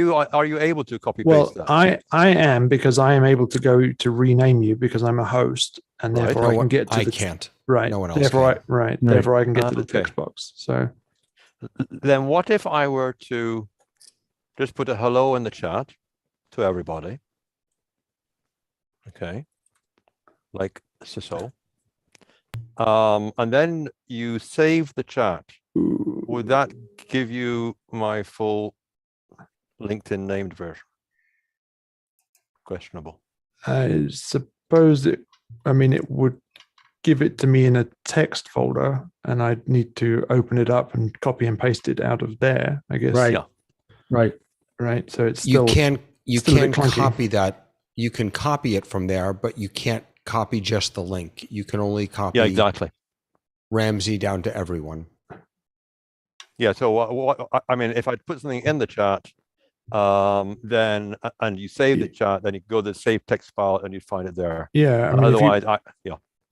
S5: you able to copy paste that?
S2: I am, because I am able to go to rename you because I'm a host, and therefore I can get to the.
S7: Can't.
S2: Right.
S7: No one else
S2: Therefore,
S7: can.
S2: Therefore, I can get to the
S5: Okay.
S2: text box. So
S5: Then what if I were to just put a hello in the chat to everybody? Okay. Like so. And then you save the chat. Would that give you my full LinkedIn named version. Questionable.
S2: I suppose it would give it to me in a text folder, and I'd need to open it up and copy and paste it out of there, I guess.
S1: Right.
S5: Yeah.
S2: Right. So it's still,
S7: you
S2: still a
S7: can
S2: bit clunky.
S7: copy that. You can copy it from there, but you can't copy just the link. You can only copy
S5: exactly.
S7: Ramsey down to everyone.
S5: Yeah. So I mean, if I put something in the chat, then and you save the chat, then you go to the save text file and you find it there.
S2: Yeah.
S5: Otherwise,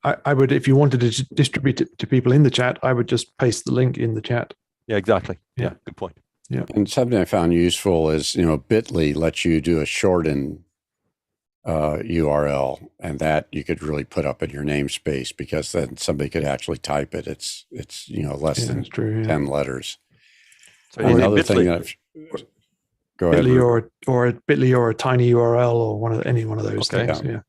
S2: I would, if you wanted to distribute it to people in the chat, I would just paste the link in the chat.
S5: Yeah, exactly.
S2: Yeah.
S5: Good point.
S2: Yeah.
S4: And something I found useful is, Bitly lets you do a shorten URL, and that you could really put up in your namespace, because then somebody could actually type it. It's less than 10 letters.
S5: So
S4: another thing that go ahead.
S2: Bitly or a Bitly or a tiny URL or any one of those things. Yeah.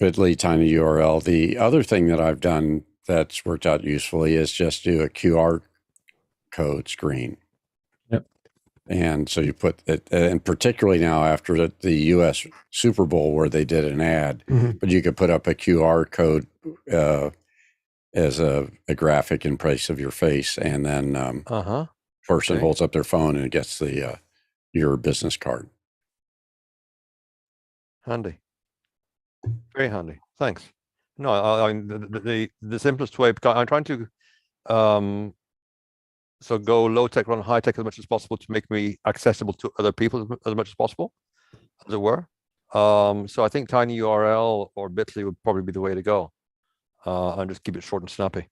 S4: Bitly, tiny URL. The other thing that I've done that's worked out usefully is just do a QR code screen.
S1: Yep.
S4: And so you put it, and particularly now after the US Super Bowl where they did an ad, but you could put up a QR code as a graphic in place of your face, and then person holds up their phone and it gets your business card.
S5: Handy. Very handy. Thanks. No, I mean the simplest way, because I'm trying to so go low tech, run high tech as much as possible to make me accessible to other people as much as possible, as it were. So I think tiny URL or Bitly would probably be the way to go, and just keep it short and snappy,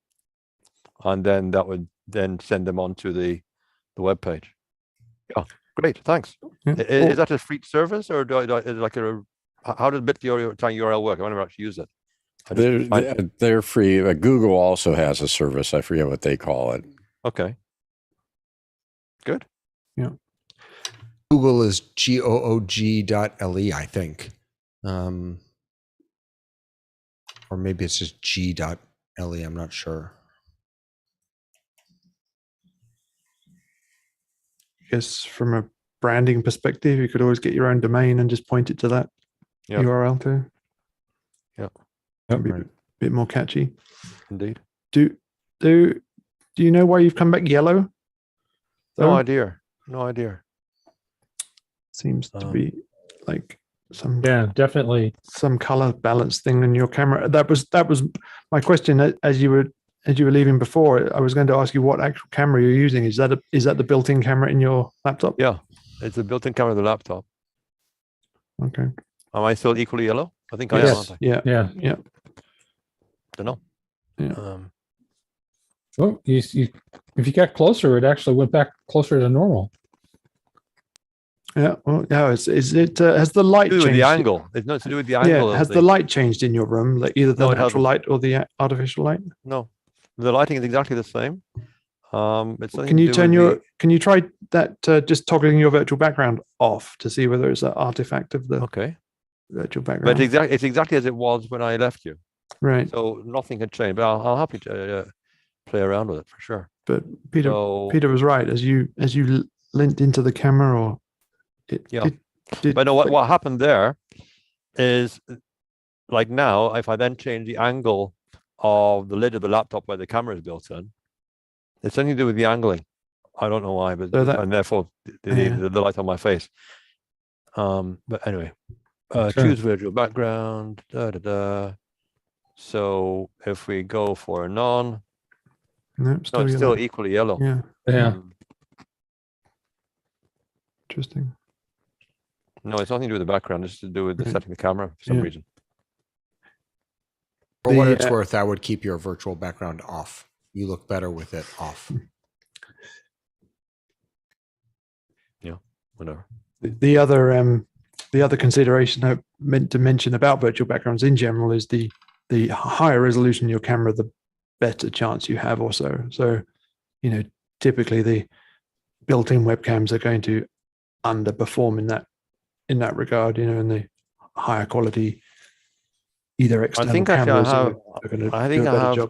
S5: and then that would then send them on to the web page. Yeah, great. Thanks.
S2: Yeah.
S5: Is that a free service, or is it like how does Bitly or tiny URL work? I've never actually used it.
S4: They're free. Google also has a service. I forget what they call it.
S5: Okay. Good.
S2: Yeah.
S7: Google is goog.le, I think. Or maybe it's just g.le. I'm not sure.
S2: I guess from a branding perspective, you could always get your own domain and just point it to that URL too.
S5: Yeah.
S2: That'd be a bit more catchy.
S5: Indeed.
S2: Do you know why you've come back yellow?
S5: No idea. No idea.
S2: Seems to be like some
S1: definitely
S2: some color balance thing in your camera. That was my question as you were leaving before. I was going to ask you what actual camera you're using. Is that the built-in camera in your laptop?
S5: Yeah, it's a built-in camera in the laptop.
S2: Okay.
S5: Am I still equally yellow? I think I am. Aren't I?
S2: Yeah.
S5: Don't know.
S2: Yeah.
S1: Well, if you got closer, it actually went back closer to normal.
S2: Yeah. Well, yeah. Is it has the light changed?
S5: With the angle? It's not to do with the angle.
S2: Yeah. Has the light changed in your room? Like either the natural light or the artificial light?
S5: No, the lighting is exactly the same.
S2: Can you try that? Just toggling your virtual background off to see whether it's an artifact of the virtual background.
S5: But it's exactly as it was when I left you.
S2: Right.
S5: So nothing had changed. But I'll happy to play around with it for sure.
S2: But Peter was right. As you leant into the camera, or
S5: but no, what happened there is, like now, if I then change the angle of the lid of the laptop where the camera is built in, it's something to do with the angling. I don't know why, but and therefore the light on my face. But anyway, choose virtual background. So if we go for a none,
S2: it's
S5: still equally yellow.
S2: Yeah. Interesting.
S5: No, it's nothing to do with the background. It's to do with setting the camera for some reason.
S7: For what it's worth, I would keep your virtual background off. You look better with it off.
S5: Yeah, whatever.
S2: The other consideration I meant to mention about virtual backgrounds in general is the higher resolution your camera, the better chance you have also. So, typically the built-in webcams are going to underperform in that regard, in the higher quality either external cameras.
S5: I think I have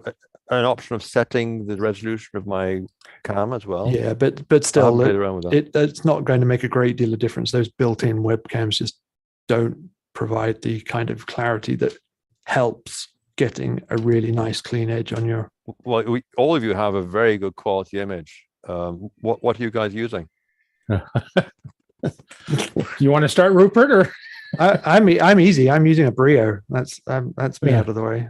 S5: an option of setting the resolution of my cam as well?
S2: Yeah, but still,
S5: played around with that.
S2: It's not going to make a great deal of difference. Those built-in webcams just don't provide the kind of clarity that helps getting a really nice clean edge on your.
S5: Well, all of you have a very good quality image. What are you guys using?
S1: You want to start, Rupert, or?
S2: I'm easy. I'm using a Brio. That's me out of the way.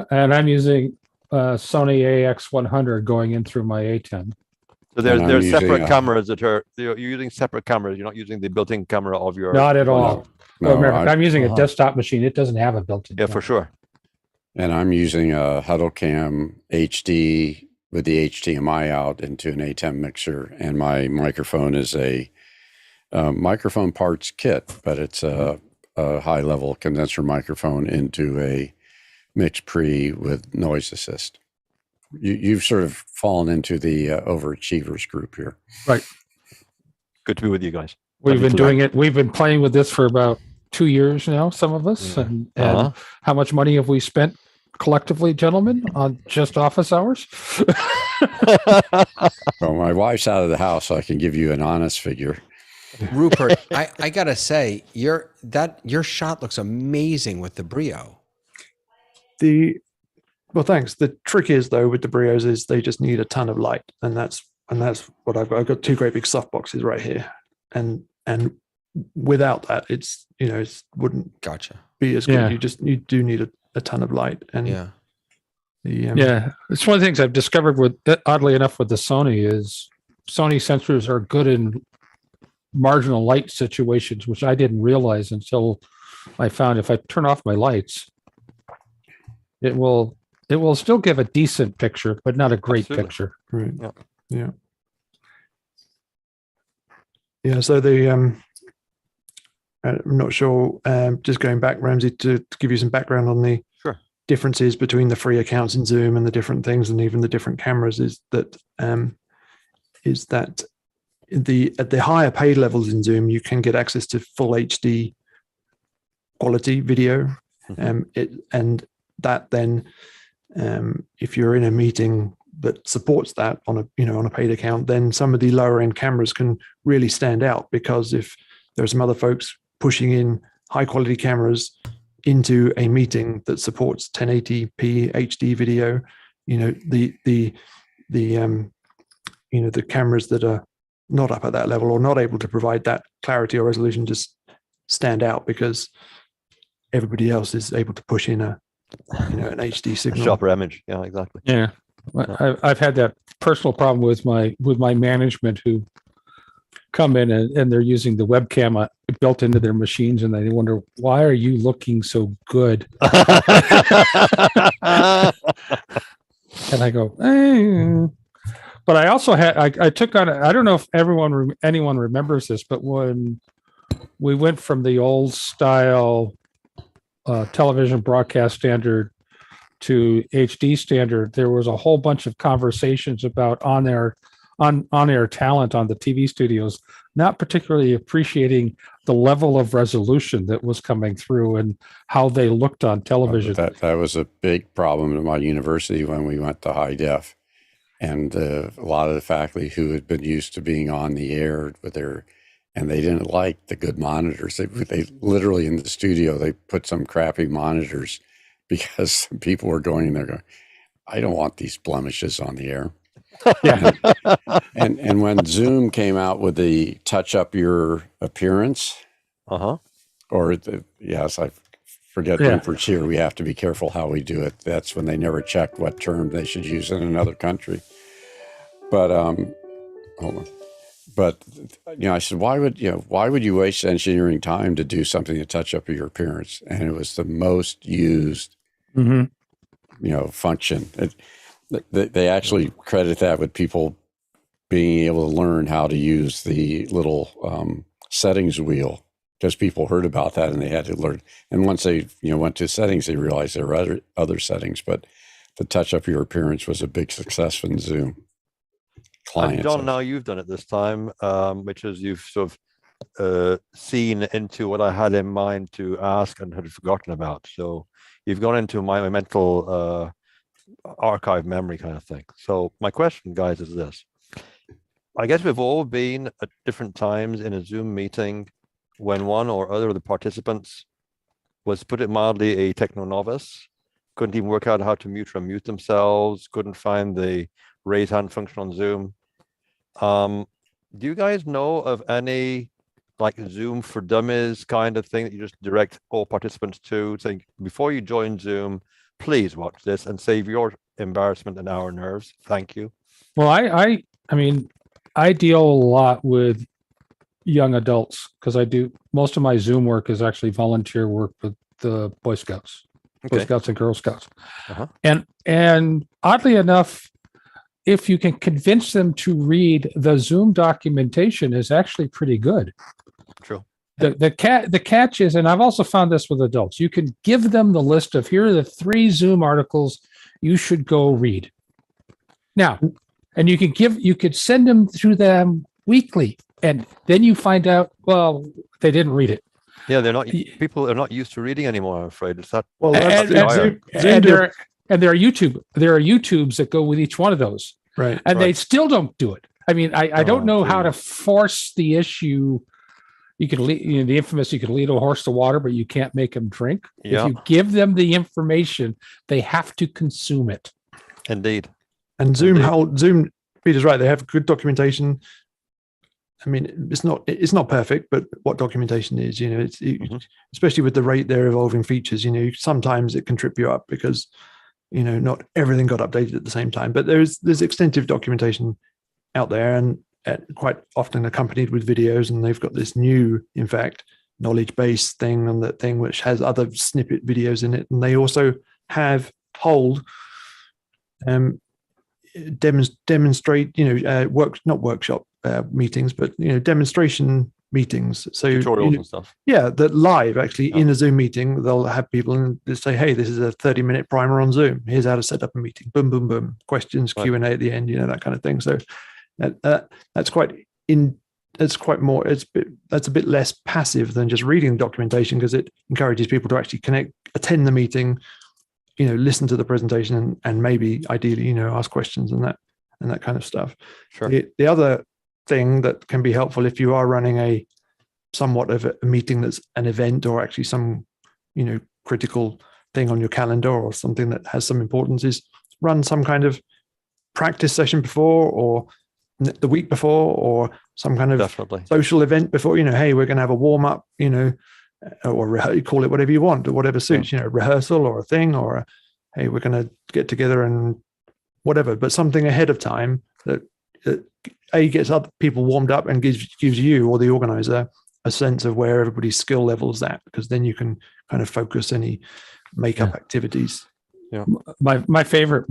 S1: And I'm using Sony AX100 going in through my A10.
S5: So there's separate cameras that are you're using separate cameras. You're not using the built-in camera of your.
S1: Not at all.
S4: No,
S1: remember, I'm using a desktop machine. It doesn't have a built-in.
S5: Yeah, for sure.
S4: And I'm using a HuddleCam HD with the HDMI out into an A10 mixer, and my microphone is a microphone parts kit, but it's a high-level condenser microphone into a mix pre with noise assist. You've sort of fallen into the overachievers group here.
S1: Right.
S5: Good to be with you guys.
S1: We've been doing it. We've been playing with this for about 2 years now, some of us. And how much money have we spent collectively, gentlemen, on just office hours?
S4: Well, my wife's out of the house, so I can give you an honest figure.
S7: Rupert, I gotta say, your shot looks amazing with the Brio.
S2: Well, thanks. The trick is, though, with the Brios is they just need a ton of light, and that's what I've got. I've got 2 great big soft boxes right here, and without that, it wouldn't be as good.
S1: Yeah.
S2: You do need a ton of light, and
S1: it's one of the things I've discovered with, oddly enough, with the Sony is Sony sensors are good in marginal light situations, which I didn't realize until I found if I turn off my lights, it will still give a decent picture, but not a great picture.
S2: Right. Yeah. So I'm not sure. Just going back, Ramsey, to give you some background on the differences between the free accounts in Zoom and the different things, and even the different cameras, is that at the higher paid levels in Zoom, you can get access to full HD quality video, and that then, if you're in a meeting that supports that on a paid account, then some of the lower end cameras can really stand out, because if there's some other folks pushing in high quality cameras into a meeting that supports 1080p HD video, the cameras that are not up at that level or not able to provide that clarity or resolution just stand out, because everybody else is able to push in an HD signal.
S5: A sharper image. Yeah, exactly.
S1: Yeah. I've had that personal problem with my management, who come in and they're using the webcam built into their machines, and they wonder, why are you looking so good? And I go, But I also had, I took on, I don't know if anyone remembers this, but when we went from the old style television broadcast standard to HD standard, there was a whole bunch of conversations about on-air talent on the TV studios not particularly appreciating the level of resolution that was coming through and how they looked on television.
S4: That was a big problem at my university when we went to high def, and a lot of the faculty who had been used to being on the air and they didn't like the good monitors. They literally, in the studio, they put some crappy monitors because people were going in there going, I don't want these blemishes on the air. Yeah. and when Zoom came out with the touch up your appearance, I forget Rupert's here. We have to be careful how we do it. That's when they never checked what term they should use in another country. But hold on. But I said, why would you waste engineering time to do something to touch up your appearance? And it was the most used, function. They actually credit that with people being able to learn how to use the little settings wheel, because people heard about that and they had to learn. And once they went to settings, they realized there were other settings. But the touch up your appearance was a big success in Zoom.
S5: And John, now you've done it this time, which is you've sort of seen into what I had in mind to ask and had forgotten about. So you've gone into my mental archive memory kind of thing. So my question, guys, is this. I guess we've all been at different times in a Zoom meeting when one or other of the participants was, put it mildly, a techno novice, couldn't even work out how to mute or unmute themselves, couldn't find the raise hand function on Zoom. Do you guys know of any like Zoom for Dummies kind of thing that you just direct all participants to, saying, before you join Zoom, please watch this and save your embarrassment and our nerves? Thank you.
S1: Well, I mean, I deal a lot with young adults because I do most of my Zoom work is actually volunteer work with the Boy Scouts, Boy Scouts and Girl Scouts. And oddly enough, if you can convince them to read the Zoom documentation, is actually pretty good.
S5: True.
S1: The catch is, and I've also found this with adults, you can give them the list of here are the 3 Zoom articles you should go read. Now, and you could send them through them weekly, and then you find out, well, they didn't read it.
S5: Yeah, people are not used to reading anymore, I'm afraid. It's that.
S2: Well,
S1: and there are YouTubes that go with each one of those.
S2: Right.
S1: And they still don't do it. I mean, I don't know how to force the issue. You can lead, the infamous, you can lead a horse to water, but you can't make them drink.
S5: Yeah.
S1: If you give them the information, they have to consume it.
S5: Indeed.
S2: And Zoom, Peter's right. They have good documentation. I mean, it's not perfect, but what documentation is, especially with the rate they're evolving features, sometimes it can trip you up because, not everything got updated at the same time. But there's extensive documentation out there, and quite often accompanied with videos. And they've got this new, in fact, knowledge base thing on that thing, which has other snippet videos in it. And they also hold demonstrate, not workshop meetings, but demonstration meetings. So
S5: tutorials and stuff.
S2: Yeah, that live actually in a Zoom meeting, they'll have people and they say, "Hey, this is a 30-minute primer on Zoom. Here's how to set up a meeting. Boom, boom, boom. Questions, Q&A at the end. That kind of thing." So that's a bit less passive than just reading documentation, because it encourages people to actually attend the meeting, listen to the presentation, and maybe ideally, ask questions and that kind of stuff.
S5: Sure.
S2: The other thing that can be helpful if you are running somewhat of a meeting that's an event, or actually some, critical thing on your calendar, or something that has some importance, is run some kind of practice session before, or the week before, or some kind of social event before. Hey, we're going to have a warm up, or you call it whatever you want, or whatever suits, rehearsal or a thing, or hey, we're going to get together and whatever, but something ahead of time that gets other people warmed up and gives you or the organizer a sense of where everybody's skill level is at, because then you can kind of focus any makeup activities.
S5: Yeah.
S1: My favorite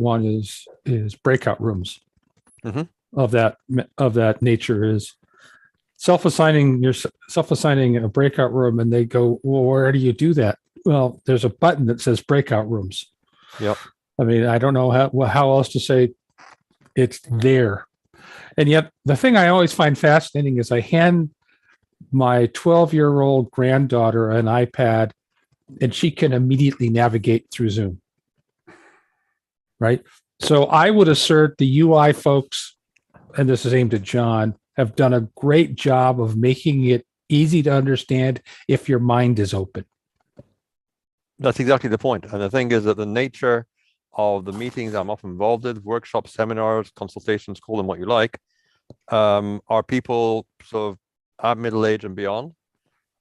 S1: one is breakout rooms. Of that nature is self-assigning a breakout room, and they go, well, where do you do that? Well, there's a button that says breakout rooms.
S5: Yep.
S1: I mean, I don't know how else to say it's there. And yet the thing I always find fascinating is I hand my 12-year-old granddaughter an iPad, and she can immediately navigate through Zoom. Right? So I would assert the UI folks, and this is aimed at John, have done a great job of making it easy to understand if your mind is open.
S5: That's exactly the point. And the thing is that the nature of the meetings I'm often involved with, workshops, seminars, consultations, call them what you like, are people sort of at middle age and beyond.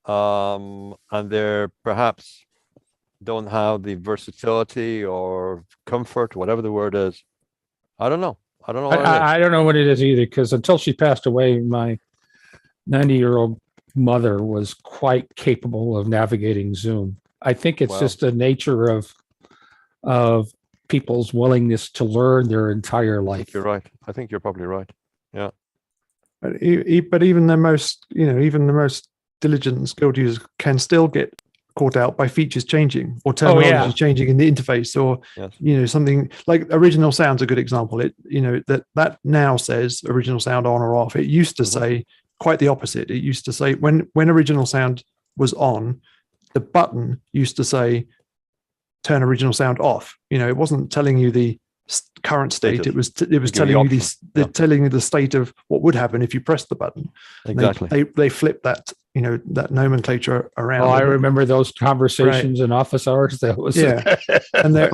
S5: And they're perhaps don't have the versatility or comfort, whatever the word is. I don't know. I don't know what it is either, because until she passed away, my 90-year-old mother was quite capable of navigating Zoom. I think it's just the nature of people's willingness to learn their entire life. I think you're right. I think you're probably right. Yeah.
S2: But even the most diligent and skilled users can still get caught out by features changing or terminology changing in the interface, or something like original sound's a good example. That now says original sound on or off. It used to say quite the opposite. It used to say when original sound was on, the button used to say turn original sound off. It wasn't telling you the current state. It was telling you telling you the state of what would happen if you pressed the button.
S5: Exactly.
S2: They flipped that that nomenclature around.
S1: Oh, I remember those conversations in office hours. That was
S2: and there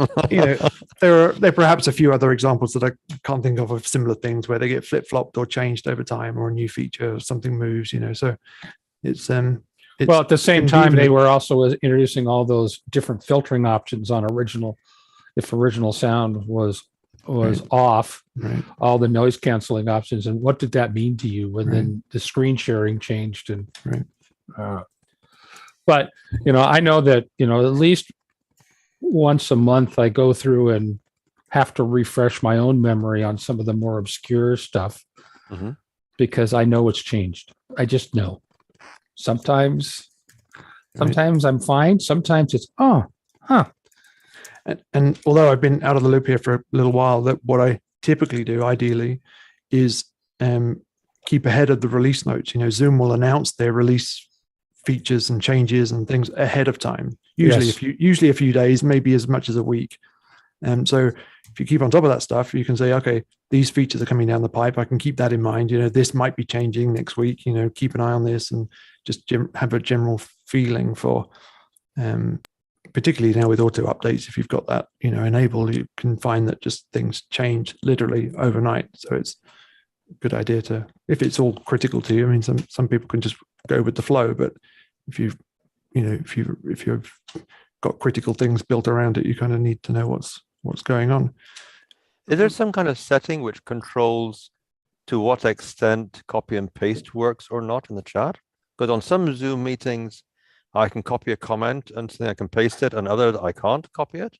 S2: are perhaps a few other examples that I can't think of similar things where they get flip flopped or changed over time, or a new feature or something moves. So it's
S1: well, at the same time, they were also introducing all those different filtering options on original. If original sound was off, all the noise canceling options, and what did that mean to you? And then the screen sharing changed, and but I know that at least once a month I go through and have to refresh my own memory on some of the more obscure stuff because I know it's changed. I just know. Sometimes I'm fine. Sometimes it's
S2: And although I've been out of the loop here for a little while, that what I typically do, ideally, is keep ahead of the release notes. Zoom will announce their release features and changes and things ahead of time. Usually a few days, maybe as much as a week. So if you keep on top of that stuff, you can say, okay, these features are coming down the pipe. I can keep that in mind. This might be changing next week. Keep an eye on this and just have a general feeling for. Particularly now with auto updates, if you've got that enabled, you can find that just things change literally overnight. So it's a good idea to, if it's all critical to you. I mean, some people can just go with the flow, but if you've got critical things built around it, you kind of need to know what's going on.
S5: Is there some kind of setting which controls to what extent copy and paste works or not in the chat? Because on some Zoom meetings, I can copy a comment and I can paste it, and others I can't copy it.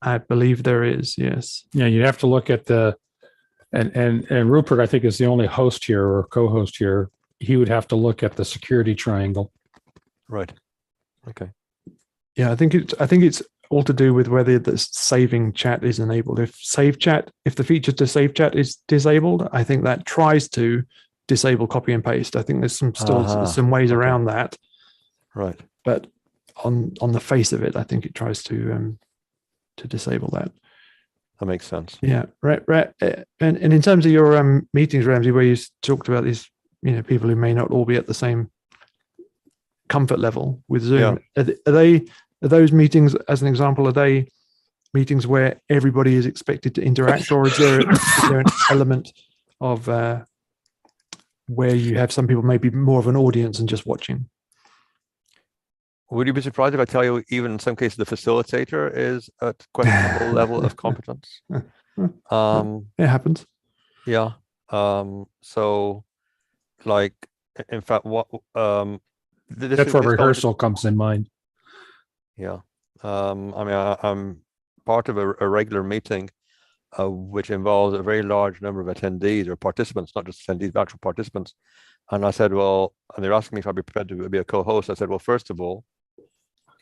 S2: I believe there is, yes.
S1: Yeah, you have to look at and Rupert, I think, is the only host here or co-host here. He would have to look at the security triangle.
S5: Right. Okay.
S2: Yeah, I think it's all to do with whether the saving chat is enabled. If the feature to save chat is disabled, I think that tries to disable copy and paste. I think there's some ways around that.
S5: Right.
S2: But on the face of it, I think it tries to disable that.
S5: That makes sense.
S2: Yeah. Right. And in terms of your meetings, Ramsey, where you talked about these, people who may not all be at the same comfort level with Zoom, are those meetings, as an example, are they meetings where everybody is expected to interact, or is there an element of where you have some people maybe more of an audience and just watching?
S5: Would you be surprised if I tell you, even in some cases, the facilitator is at questionable level of competence?
S2: It happens.
S5: Yeah. So, like, in fact,
S1: that's where rehearsal comes in mind.
S5: Yeah. I mean, I'm part of a regular meeting, which involves a very large number of attendees or participants, not just attendees, but actual participants. And I said, well, and they're asking me if I'd be prepared to be a co-host. I said, well, first of all,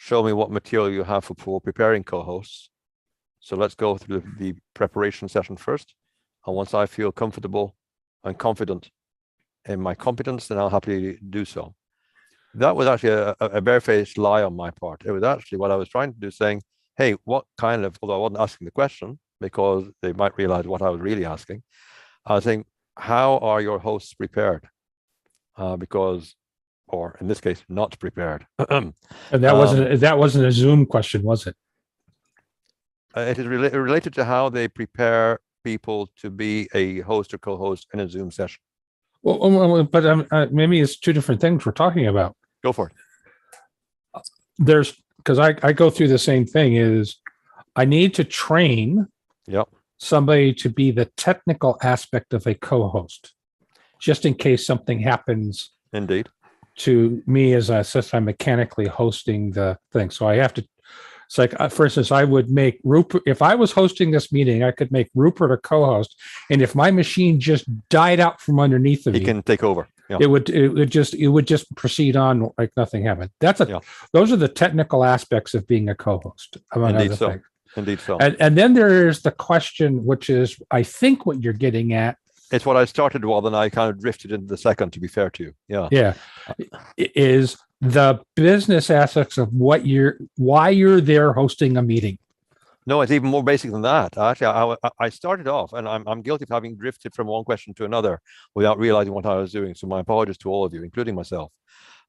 S5: show me what material you have for preparing co-hosts. So let's go through the preparation session first. And once I feel comfortable and confident in my competence, then I'll happily do so. That was actually a barefaced lie on my part. It was actually what I was trying to do, saying, hey, what kind of, although I wasn't asking the question because they might realize what I was really asking, I was saying, how are your hosts prepared? Or in this case, not prepared.
S1: And that wasn't a Zoom question, was it?
S5: It is related to how they prepare people to be a host or co-host in a Zoom session.
S1: Well, but maybe it's two different things we're talking about.
S5: Go for it.
S1: Because I go through the same thing. Is I need to train somebody to be the technical aspect of a co-host, just in case something happens.
S5: Indeed. To
S1: me as I'm mechanically hosting the thing. So I have to, it's like, for instance, I would make Rupert, if I was hosting this meeting, I could make Rupert a co-host. And if my machine just died out from underneath of me,
S5: he can take over. Yeah.
S1: It would just proceed on like nothing happened. Those are the technical aspects of being a co-host.
S5: Indeed so. Indeed so.
S1: And then there is the question, which is, I think what you're getting at
S5: It's what I started with, and I kind of drifted into the second, to be fair to you.
S1: Yeah. Is the business aspects of why you're there hosting a meeting.
S5: No, it's even more basic than that. Actually, I started off, and I'm guilty of having drifted from one question to another without realizing what I was doing. So my apologies to all of you, including myself.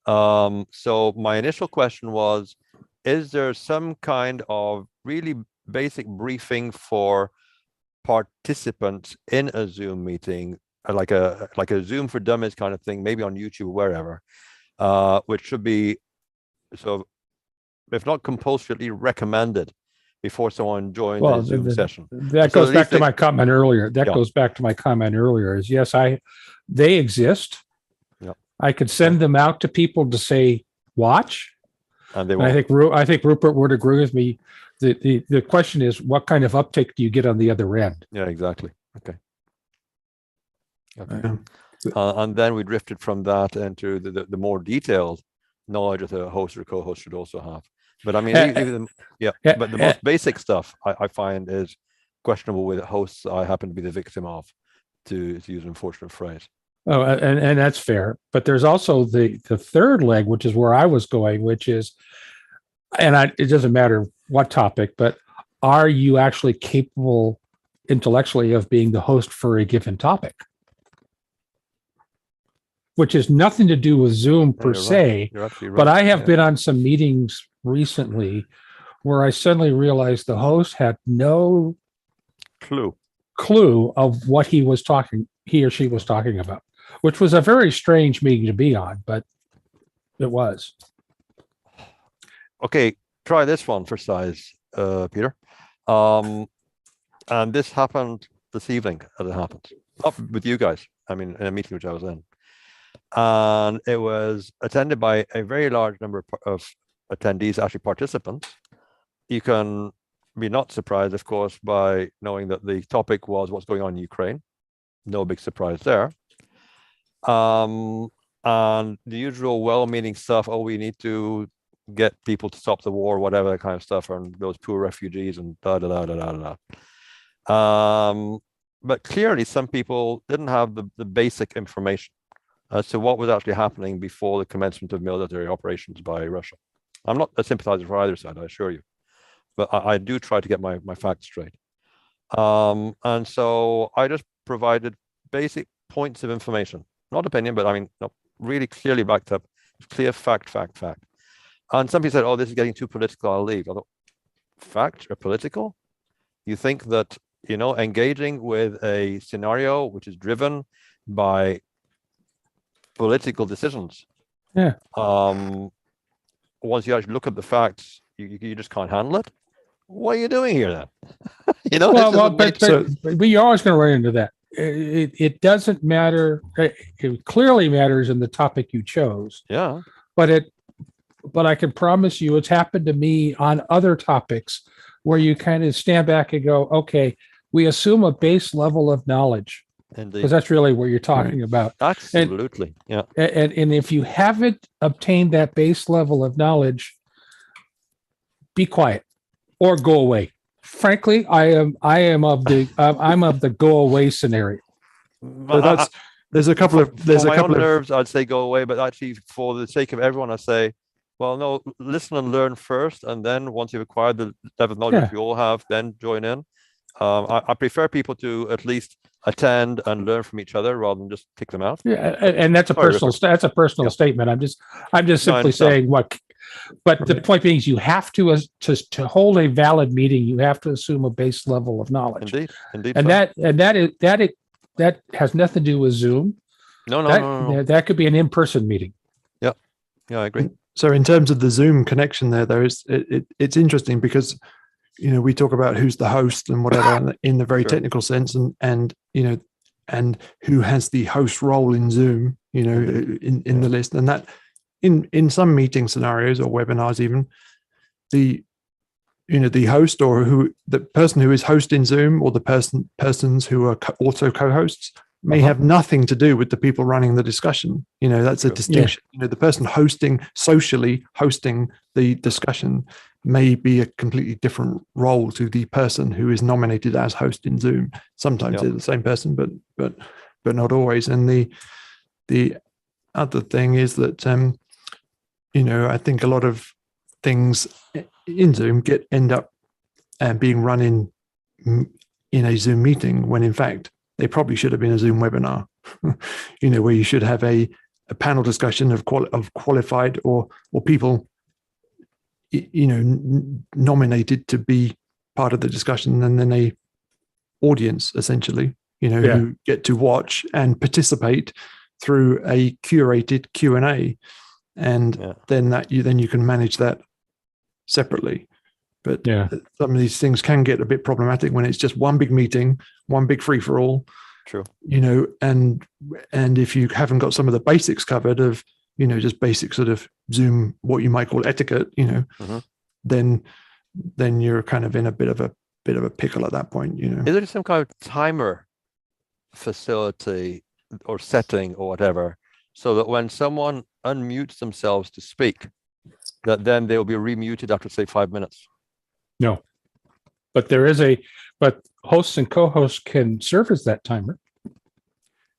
S5: So my initial question was, is there some kind of really basic briefing for participants in a Zoom meeting, like a Zoom for Dummies kind of thing, maybe on YouTube or wherever, which should be sort of, if not compulsorily, recommended before someone joins a Zoom session.
S1: That goes back to my comment earlier. Goes back to my comment earlier. Is yes, they exist.
S5: Yeah.
S1: I could send them out to people to say watch,
S5: and they
S1: won't. I think Rupert would agree with me. The question is, what kind of uptake do you get on the other end?
S5: Yeah, exactly. Okay. And then we drifted from that into the more detailed knowledge that a host or co-host should also have. But I mean, but the most basic stuff I find is questionable with hosts I happen to be the victim of, to use an unfortunate phrase.
S1: Oh, and that's fair. But there's also the third leg, which is where I was going, which is, it doesn't matter what topic, but are you actually capable intellectually of being the host for a given topic? Which has nothing to do with Zoom per se,
S5: You're absolutely right.
S1: But I have been on some meetings recently where I suddenly realized the host had no clue of what he or she was talking about, which was a very strange meeting to be on, but it was.
S5: Okay, try this one for size, Peter. And this happened this evening, as it happened, up with you guys. I mean, in a meeting which I was in. And it was attended by a very large number of attendees, actually participants. You can be not surprised, of course, by knowing that the topic was what's going on in Ukraine. No big surprise there. And the usual well-meaning stuff, we need to get people to stop the war, whatever kind of stuff, and those poor refugees and but clearly some people didn't have the basic information as to what was actually happening before the commencement of military operations by Russia. I'm not a sympathizer for either side, I assure you, but I do try to get my facts straight. And so I just provided basic points of information, not opinion, but I mean, really clearly backed up, clear fact. And some people said, this is getting too political, I'll leave. I thought, fact or political? You think that, engaging with a scenario which is driven by political decisions.
S1: Yeah.
S5: Once you actually look at the facts, you just can't handle it. What are you doing here then?
S1: But you're always going to run into that. It doesn't matter. It clearly matters in the topic you chose.
S5: Yeah.
S1: But I can promise you, it's happened to me on other topics where you kind of stand back and go, okay, we assume a base level of knowledge. Because that's really what you're talking about.
S5: Absolutely.
S1: And if you haven't obtained that base level of knowledge, be quiet or go away. Frankly, I'm of the go away scenario.
S2: But there's a couple of
S5: nerves, I'd say go away, but actually for the sake of everyone, I say, well, no, listen and learn first, and then once you've acquired the level of knowledge we all have, then join in. I prefer people to at least attend and learn from each other rather than just kick them out.
S1: Yeah, and that's a personal statement. I'm just simply saying what. But the point being is, you have to hold a valid meeting. You have to assume a base level of knowledge.
S5: Indeed.
S1: And that has nothing to do with Zoom.
S5: No.
S1: That could be an in-person meeting.
S5: Yeah, I agree.
S2: So in terms of the Zoom connection there is it's interesting because we talk about who's the host and whatever in the very technical sense, and who has the host role in Zoom, in the list, and that in some meeting scenarios or webinars, even the host or the person who is hosting Zoom or the persons who are also co-hosts may have nothing to do with the people running the discussion. That's a distinction. The person socially hosting the discussion may be a completely different role to the person who is nominated as host in Zoom. Sometimes they're the same person, but not always. And the other thing is that I think a lot of things in Zoom end up being run in a Zoom meeting when in fact they probably should have been a Zoom webinar. Where you should have a panel discussion of qualified or people nominated to be part of the discussion, and then a audience essentially, who get to watch and participate through a curated Q&A, and then you can manage that separately. But some of these things can get a bit problematic when it's just one big meeting, one big free for all.
S5: True.
S2: And if you haven't got some of the basics covered of just basic sort of Zoom, what you might call etiquette, then you're kind of in a bit of a pickle at that point.
S5: Is there some kind of timer facility or setting or whatever, so that when someone unmutes themselves to speak, that then they'll be remuted after say 5 minutes?
S1: No, but but hosts and co-hosts can serve as that timer.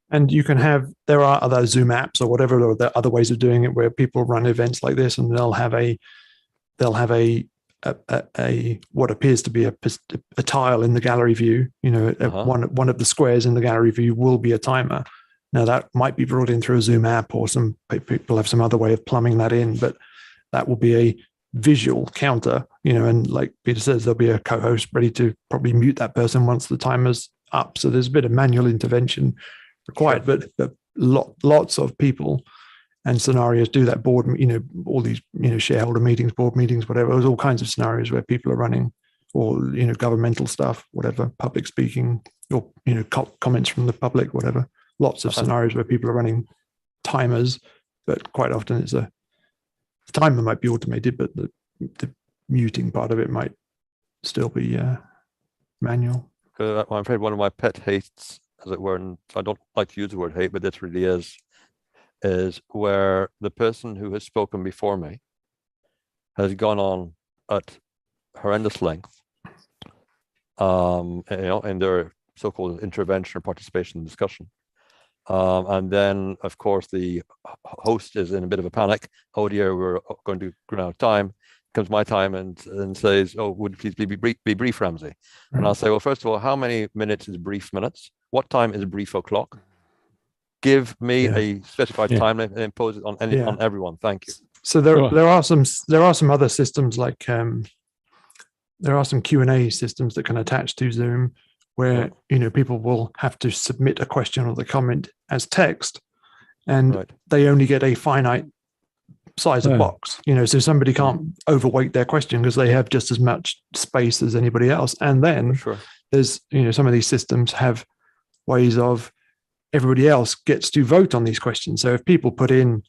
S2: And there are other Zoom apps or whatever, or there are other ways of doing it where people run events like this, and they'll have a what appears to be a tile in the gallery view. One of the squares in the gallery view will be a timer. Now that might be brought in through a Zoom app, or some people have some other way of plumbing that in, but that will be a visual counter, and like Peter says, there'll be a co-host ready to probably mute that person once the timer's up. So there's a bit of manual intervention required, but lots of people and scenarios do that. Board, all these, shareholder meetings, board meetings, whatever. There's all kinds of scenarios where people are running, or governmental stuff, whatever, public speaking, or comments from the public, whatever. Lots of scenarios where people are running timers, but quite often the timer might be automated, but the muting part of it might still be manual.
S5: I'm afraid one of my pet hates, as it were, and I don't like to use the word hate, but this really is where the person who has spoken before me has gone on at horrendous length, in their so-called intervention or participation in discussion. And then, of course, the host is in a bit of a panic. Oh dear, we're going to run out of time. Comes my time and says, "Oh, would you please be brief, Ramsey?" Right. And I'll say, "Well, first of all, how many minutes is brief minutes? What time is brief o'clock? Give me a specified time limit and impose it on on everyone. Thank you."
S2: So there are some other systems like there are some Q&A systems that can attach to Zoom, where people will have to submit a question or the comment as text, and they only get a finite size of box. So somebody can't overweight their question because they have just as much space as anybody else. And then there's some of these systems have ways of everybody else gets to vote on these questions. So if people put in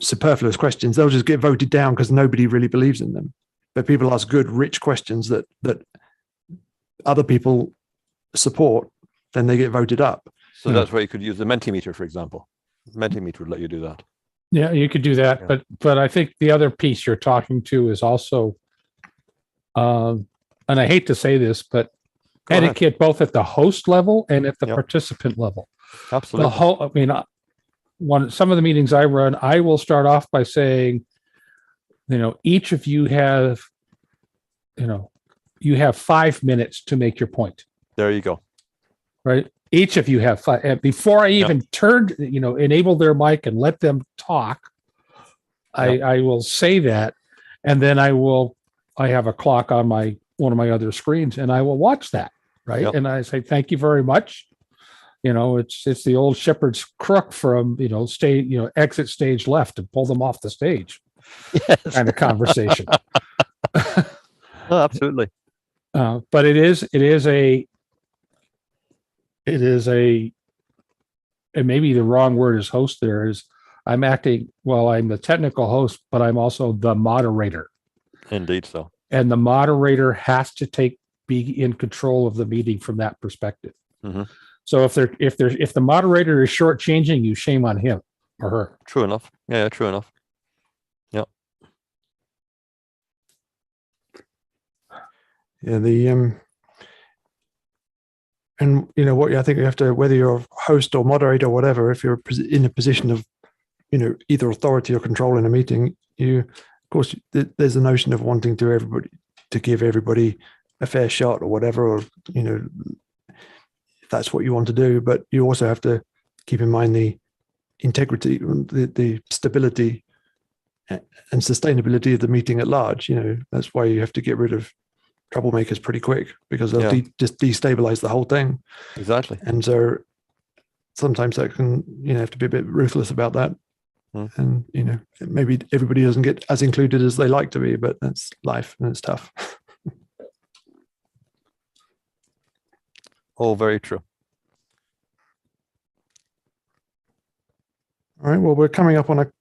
S2: superfluous questions, they'll just get voted down because nobody really believes in them. But people ask good, rich questions that other people support, then they get voted up.
S5: So that's where you could use the Mentimeter, for example. Mentimeter would let you do that.
S1: Yeah, you could do that. But I think the other piece you're talking to is also, and I hate to say this, but etiquette both at the host level and at the participant level.
S5: Absolutely.
S1: Some of the meetings I run, I will start off by saying, each of you have, you have 5 minutes to make your point.
S5: There you go.
S1: Right. Each of you have 5. Before I even enable their mic and let them talk, I will say that, and then I have a clock on one of my other screens, and I will watch that. Right. And I say, thank you very much. It's the old shepherd's crook from, exit stage left and pull them off the stage kind of conversation.
S5: Absolutely.
S1: But it is and maybe the wrong word is host there is I'm acting, I'm the technical host, but I'm also the moderator.
S5: Indeed so.
S1: And the moderator has to be in control of the meeting from that perspective. Mm-hmm. So if the moderator is shortchanging you, shame on him or her.
S5: True enough. Yeah, true enough. Yeah.
S2: Yeah, what I think you have to, whether you're a host or moderator or whatever, if you're in a position of, either authority or control in a meeting, of course, there's a notion of wanting to give everybody a fair shot or whatever, or, if that's what you want to do. But you also have to keep in mind the integrity, the stability and sustainability of the meeting at large. That's why you have to get rid of troublemakers pretty quick, because they'll just destabilize the whole thing.
S5: Exactly.
S2: And so sometimes that can, have to be a bit ruthless about that. And, maybe everybody doesn't get as included as they like to be, but that's life and it's tough.
S5: All very true.
S2: All right. Well, we're coming up on a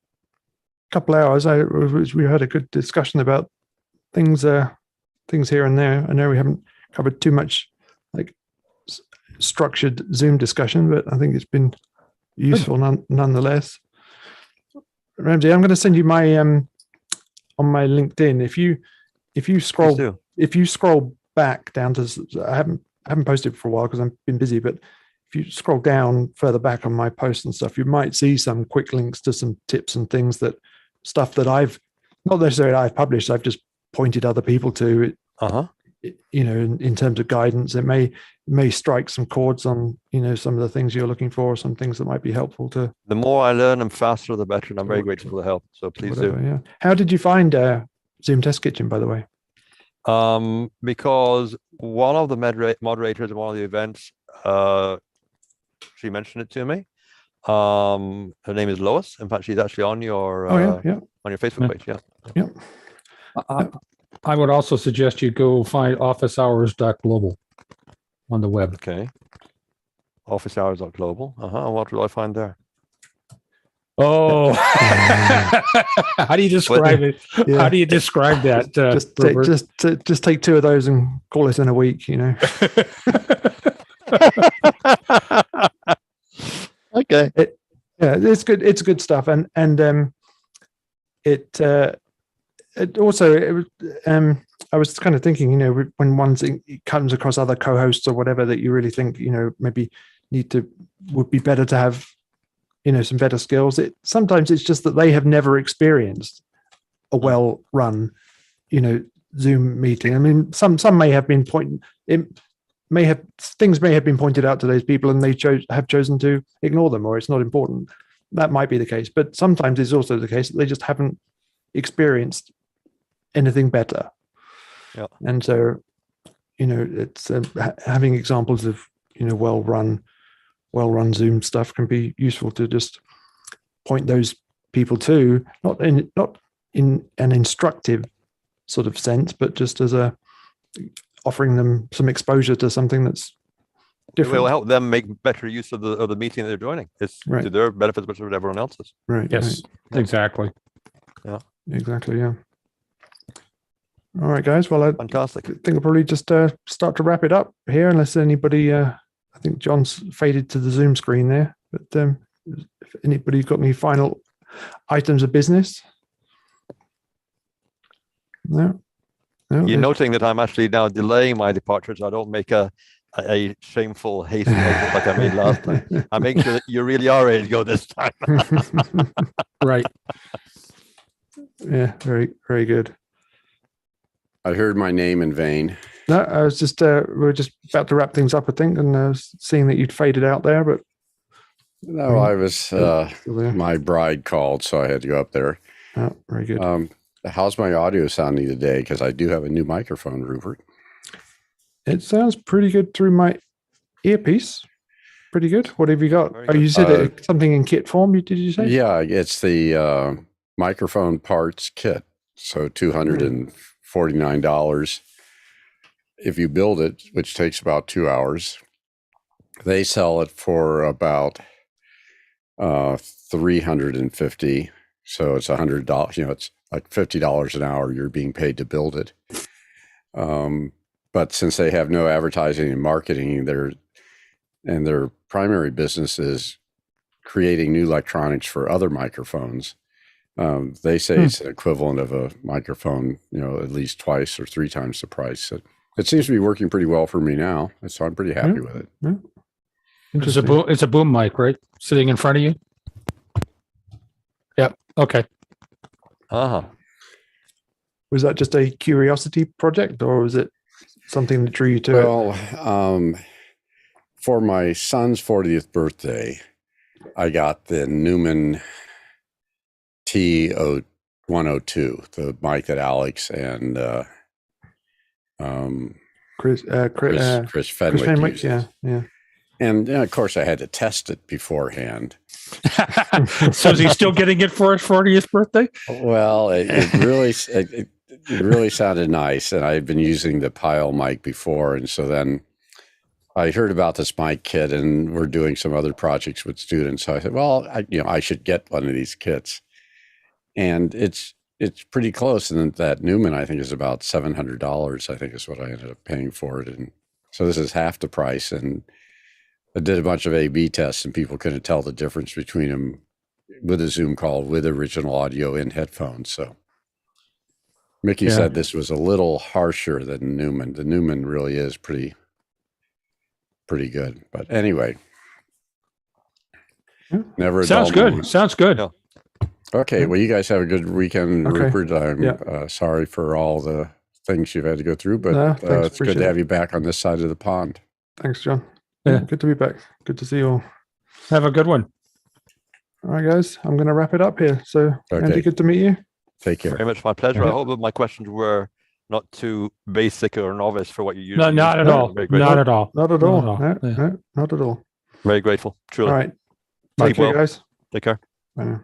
S2: couple hours. We had a good discussion about things here and there. I know we haven't covered too much like structured Zoom discussion, but I think it's been useful nonetheless. Ramsey, I'm going to send you my on my LinkedIn. If you scroll back down to, I haven't posted for a while because I've been busy, but if you scroll down further back on my posts and stuff, you might see some quick links to some tips and things stuff that I've not necessarily I've published. I've just pointed other people to. In terms of guidance, it may strike some chords on some of the things you're looking for, some things that might be helpful to.
S5: The more I learn, and faster the better, and I'm very grateful for the help. So please do.
S2: Yeah. How did you find Zoom Test Kitchen, by the way?
S5: Because one of the moderators of one of the events, she mentioned it to me. Her name is Lois. In fact, she's actually on your on your Facebook page.
S2: Yeah.
S1: I would also suggest you go find officehours.global on the web.
S5: Okay. Officehours.global. What will I find there?
S1: Oh, how do you describe it? Yeah. How do you describe that?
S2: Just take two of those and call it in a week.
S5: Okay.
S2: It's good. It's good stuff, and it also, I was kind of thinking, when one thing comes across other co-hosts or whatever that you really think, maybe would be better to have, some better skills. Sometimes it's just that they have never experienced a well-run, Zoom meeting. I mean, some may have been things may have been pointed out to those people and they have chosen to ignore them, or it's not important. That might be the case, but sometimes it's also the case that they just haven't experienced anything better.
S5: Yeah.
S2: And so, it's having examples of, well-run Zoom stuff can be useful to just point those people to, not in an instructive sort of sense, but just as offering them some exposure to something that's different.
S5: It will help them make better use of the meeting that they're joining. It's to their benefit, but to everyone else's.
S2: Right.
S1: Yes, exactly.
S5: Yeah.
S2: Exactly. Yeah. All right, guys. Well,
S5: fantastic.
S2: I think I'll probably just start to wrap it up here, unless anybody. I think John's faded to the Zoom screen there. But if anybody's got any final items of business, no.
S5: You're noting that I'm actually now delaying my departure, so I don't make a shameful haste like I made last time. I make sure that you really are ready to go this time.
S1: Right.
S2: Yeah, very, very good.
S4: I heard my name in vain.
S2: No, I was just, we're just about to wrap things up, I think, and I was seeing that you'd faded out there, but.
S4: No, I was, my bride called, so I had to go up there.
S2: Oh, very good.
S4: How's my audio sounding today? Because I do have a new microphone, Rupert.
S2: It sounds pretty good through my earpiece. Pretty good. What have you got? Oh, you said something in kit form, did you say?
S4: Yeah, it's the microphone parts kit. So $249. If you build it, which takes about 2 hours, they sell it for about $350. So it's $100. It's like $50 an hour you're being paid to build it. But since they have no advertising and marketing, their primary business is creating new electronics for other microphones. They say it's an equivalent of a microphone, at least twice or 3 times the price It seems to be working pretty well for me now, so I'm pretty happy with it.
S2: Yeah.
S1: It's a boom mic, right? Sitting in front of you. Yep. Okay.
S5: Uh-huh.
S2: Was that just a curiosity project, or was it something that drew you to it?
S4: Well, for my son's 40th birthday, I got the Newman T102, the mic that Alex and
S2: Chris
S4: Fenwick
S2: Fenwick,
S4: uses.
S2: yeah.
S4: And of course, I had to test it beforehand.
S1: So is he still getting it for his 40th birthday?
S4: Well, it really sounded nice, and I've been using the Pile mic before, and so then I heard about this mic kit, and we're doing some other projects with students. So I said, well, I should get one of these kits, and it's pretty close. And that Newman, I think, is about $700. I think is what I ended up paying for it, and so this is half the price. And I did a bunch of A/B tests, and people couldn't tell the difference between them with a Zoom call with original audio in headphones. So Mickey said this was a little harsher than Newman. The Newman really is pretty good. But anyway, never.
S1: Sounds good.
S4: Moment.
S1: Sounds good.
S5: Yeah.
S4: Okay. Well, you guys have a good weekend,
S2: Okay.
S4: Rupert. I'm sorry for all the things you've had to go through, but
S2: No, thanks,
S4: it's good to have you back on this side of the pond.
S2: Thanks, John.
S1: Yeah.
S2: Good to be back. Good to see you all.
S1: Have a good one.
S2: All right, guys, I'm going to wrap it up here. So, Andy, good to meet you.
S4: Take care.
S5: Very much my pleasure.
S2: Yeah.
S5: I hope that my questions were not too basic or novice for what you usually
S1: No,
S5: use.
S1: not at all.
S5: Very grateful.
S1: Not at all.
S2: Not at
S1: Not
S2: all.
S1: at all.
S2: No,
S1: Yeah.
S2: no, not at all.
S5: Very grateful. Truly.
S2: All right.
S5: Take
S2: Take care,
S5: well.
S2: guys.
S5: Take care.
S2: Bye now.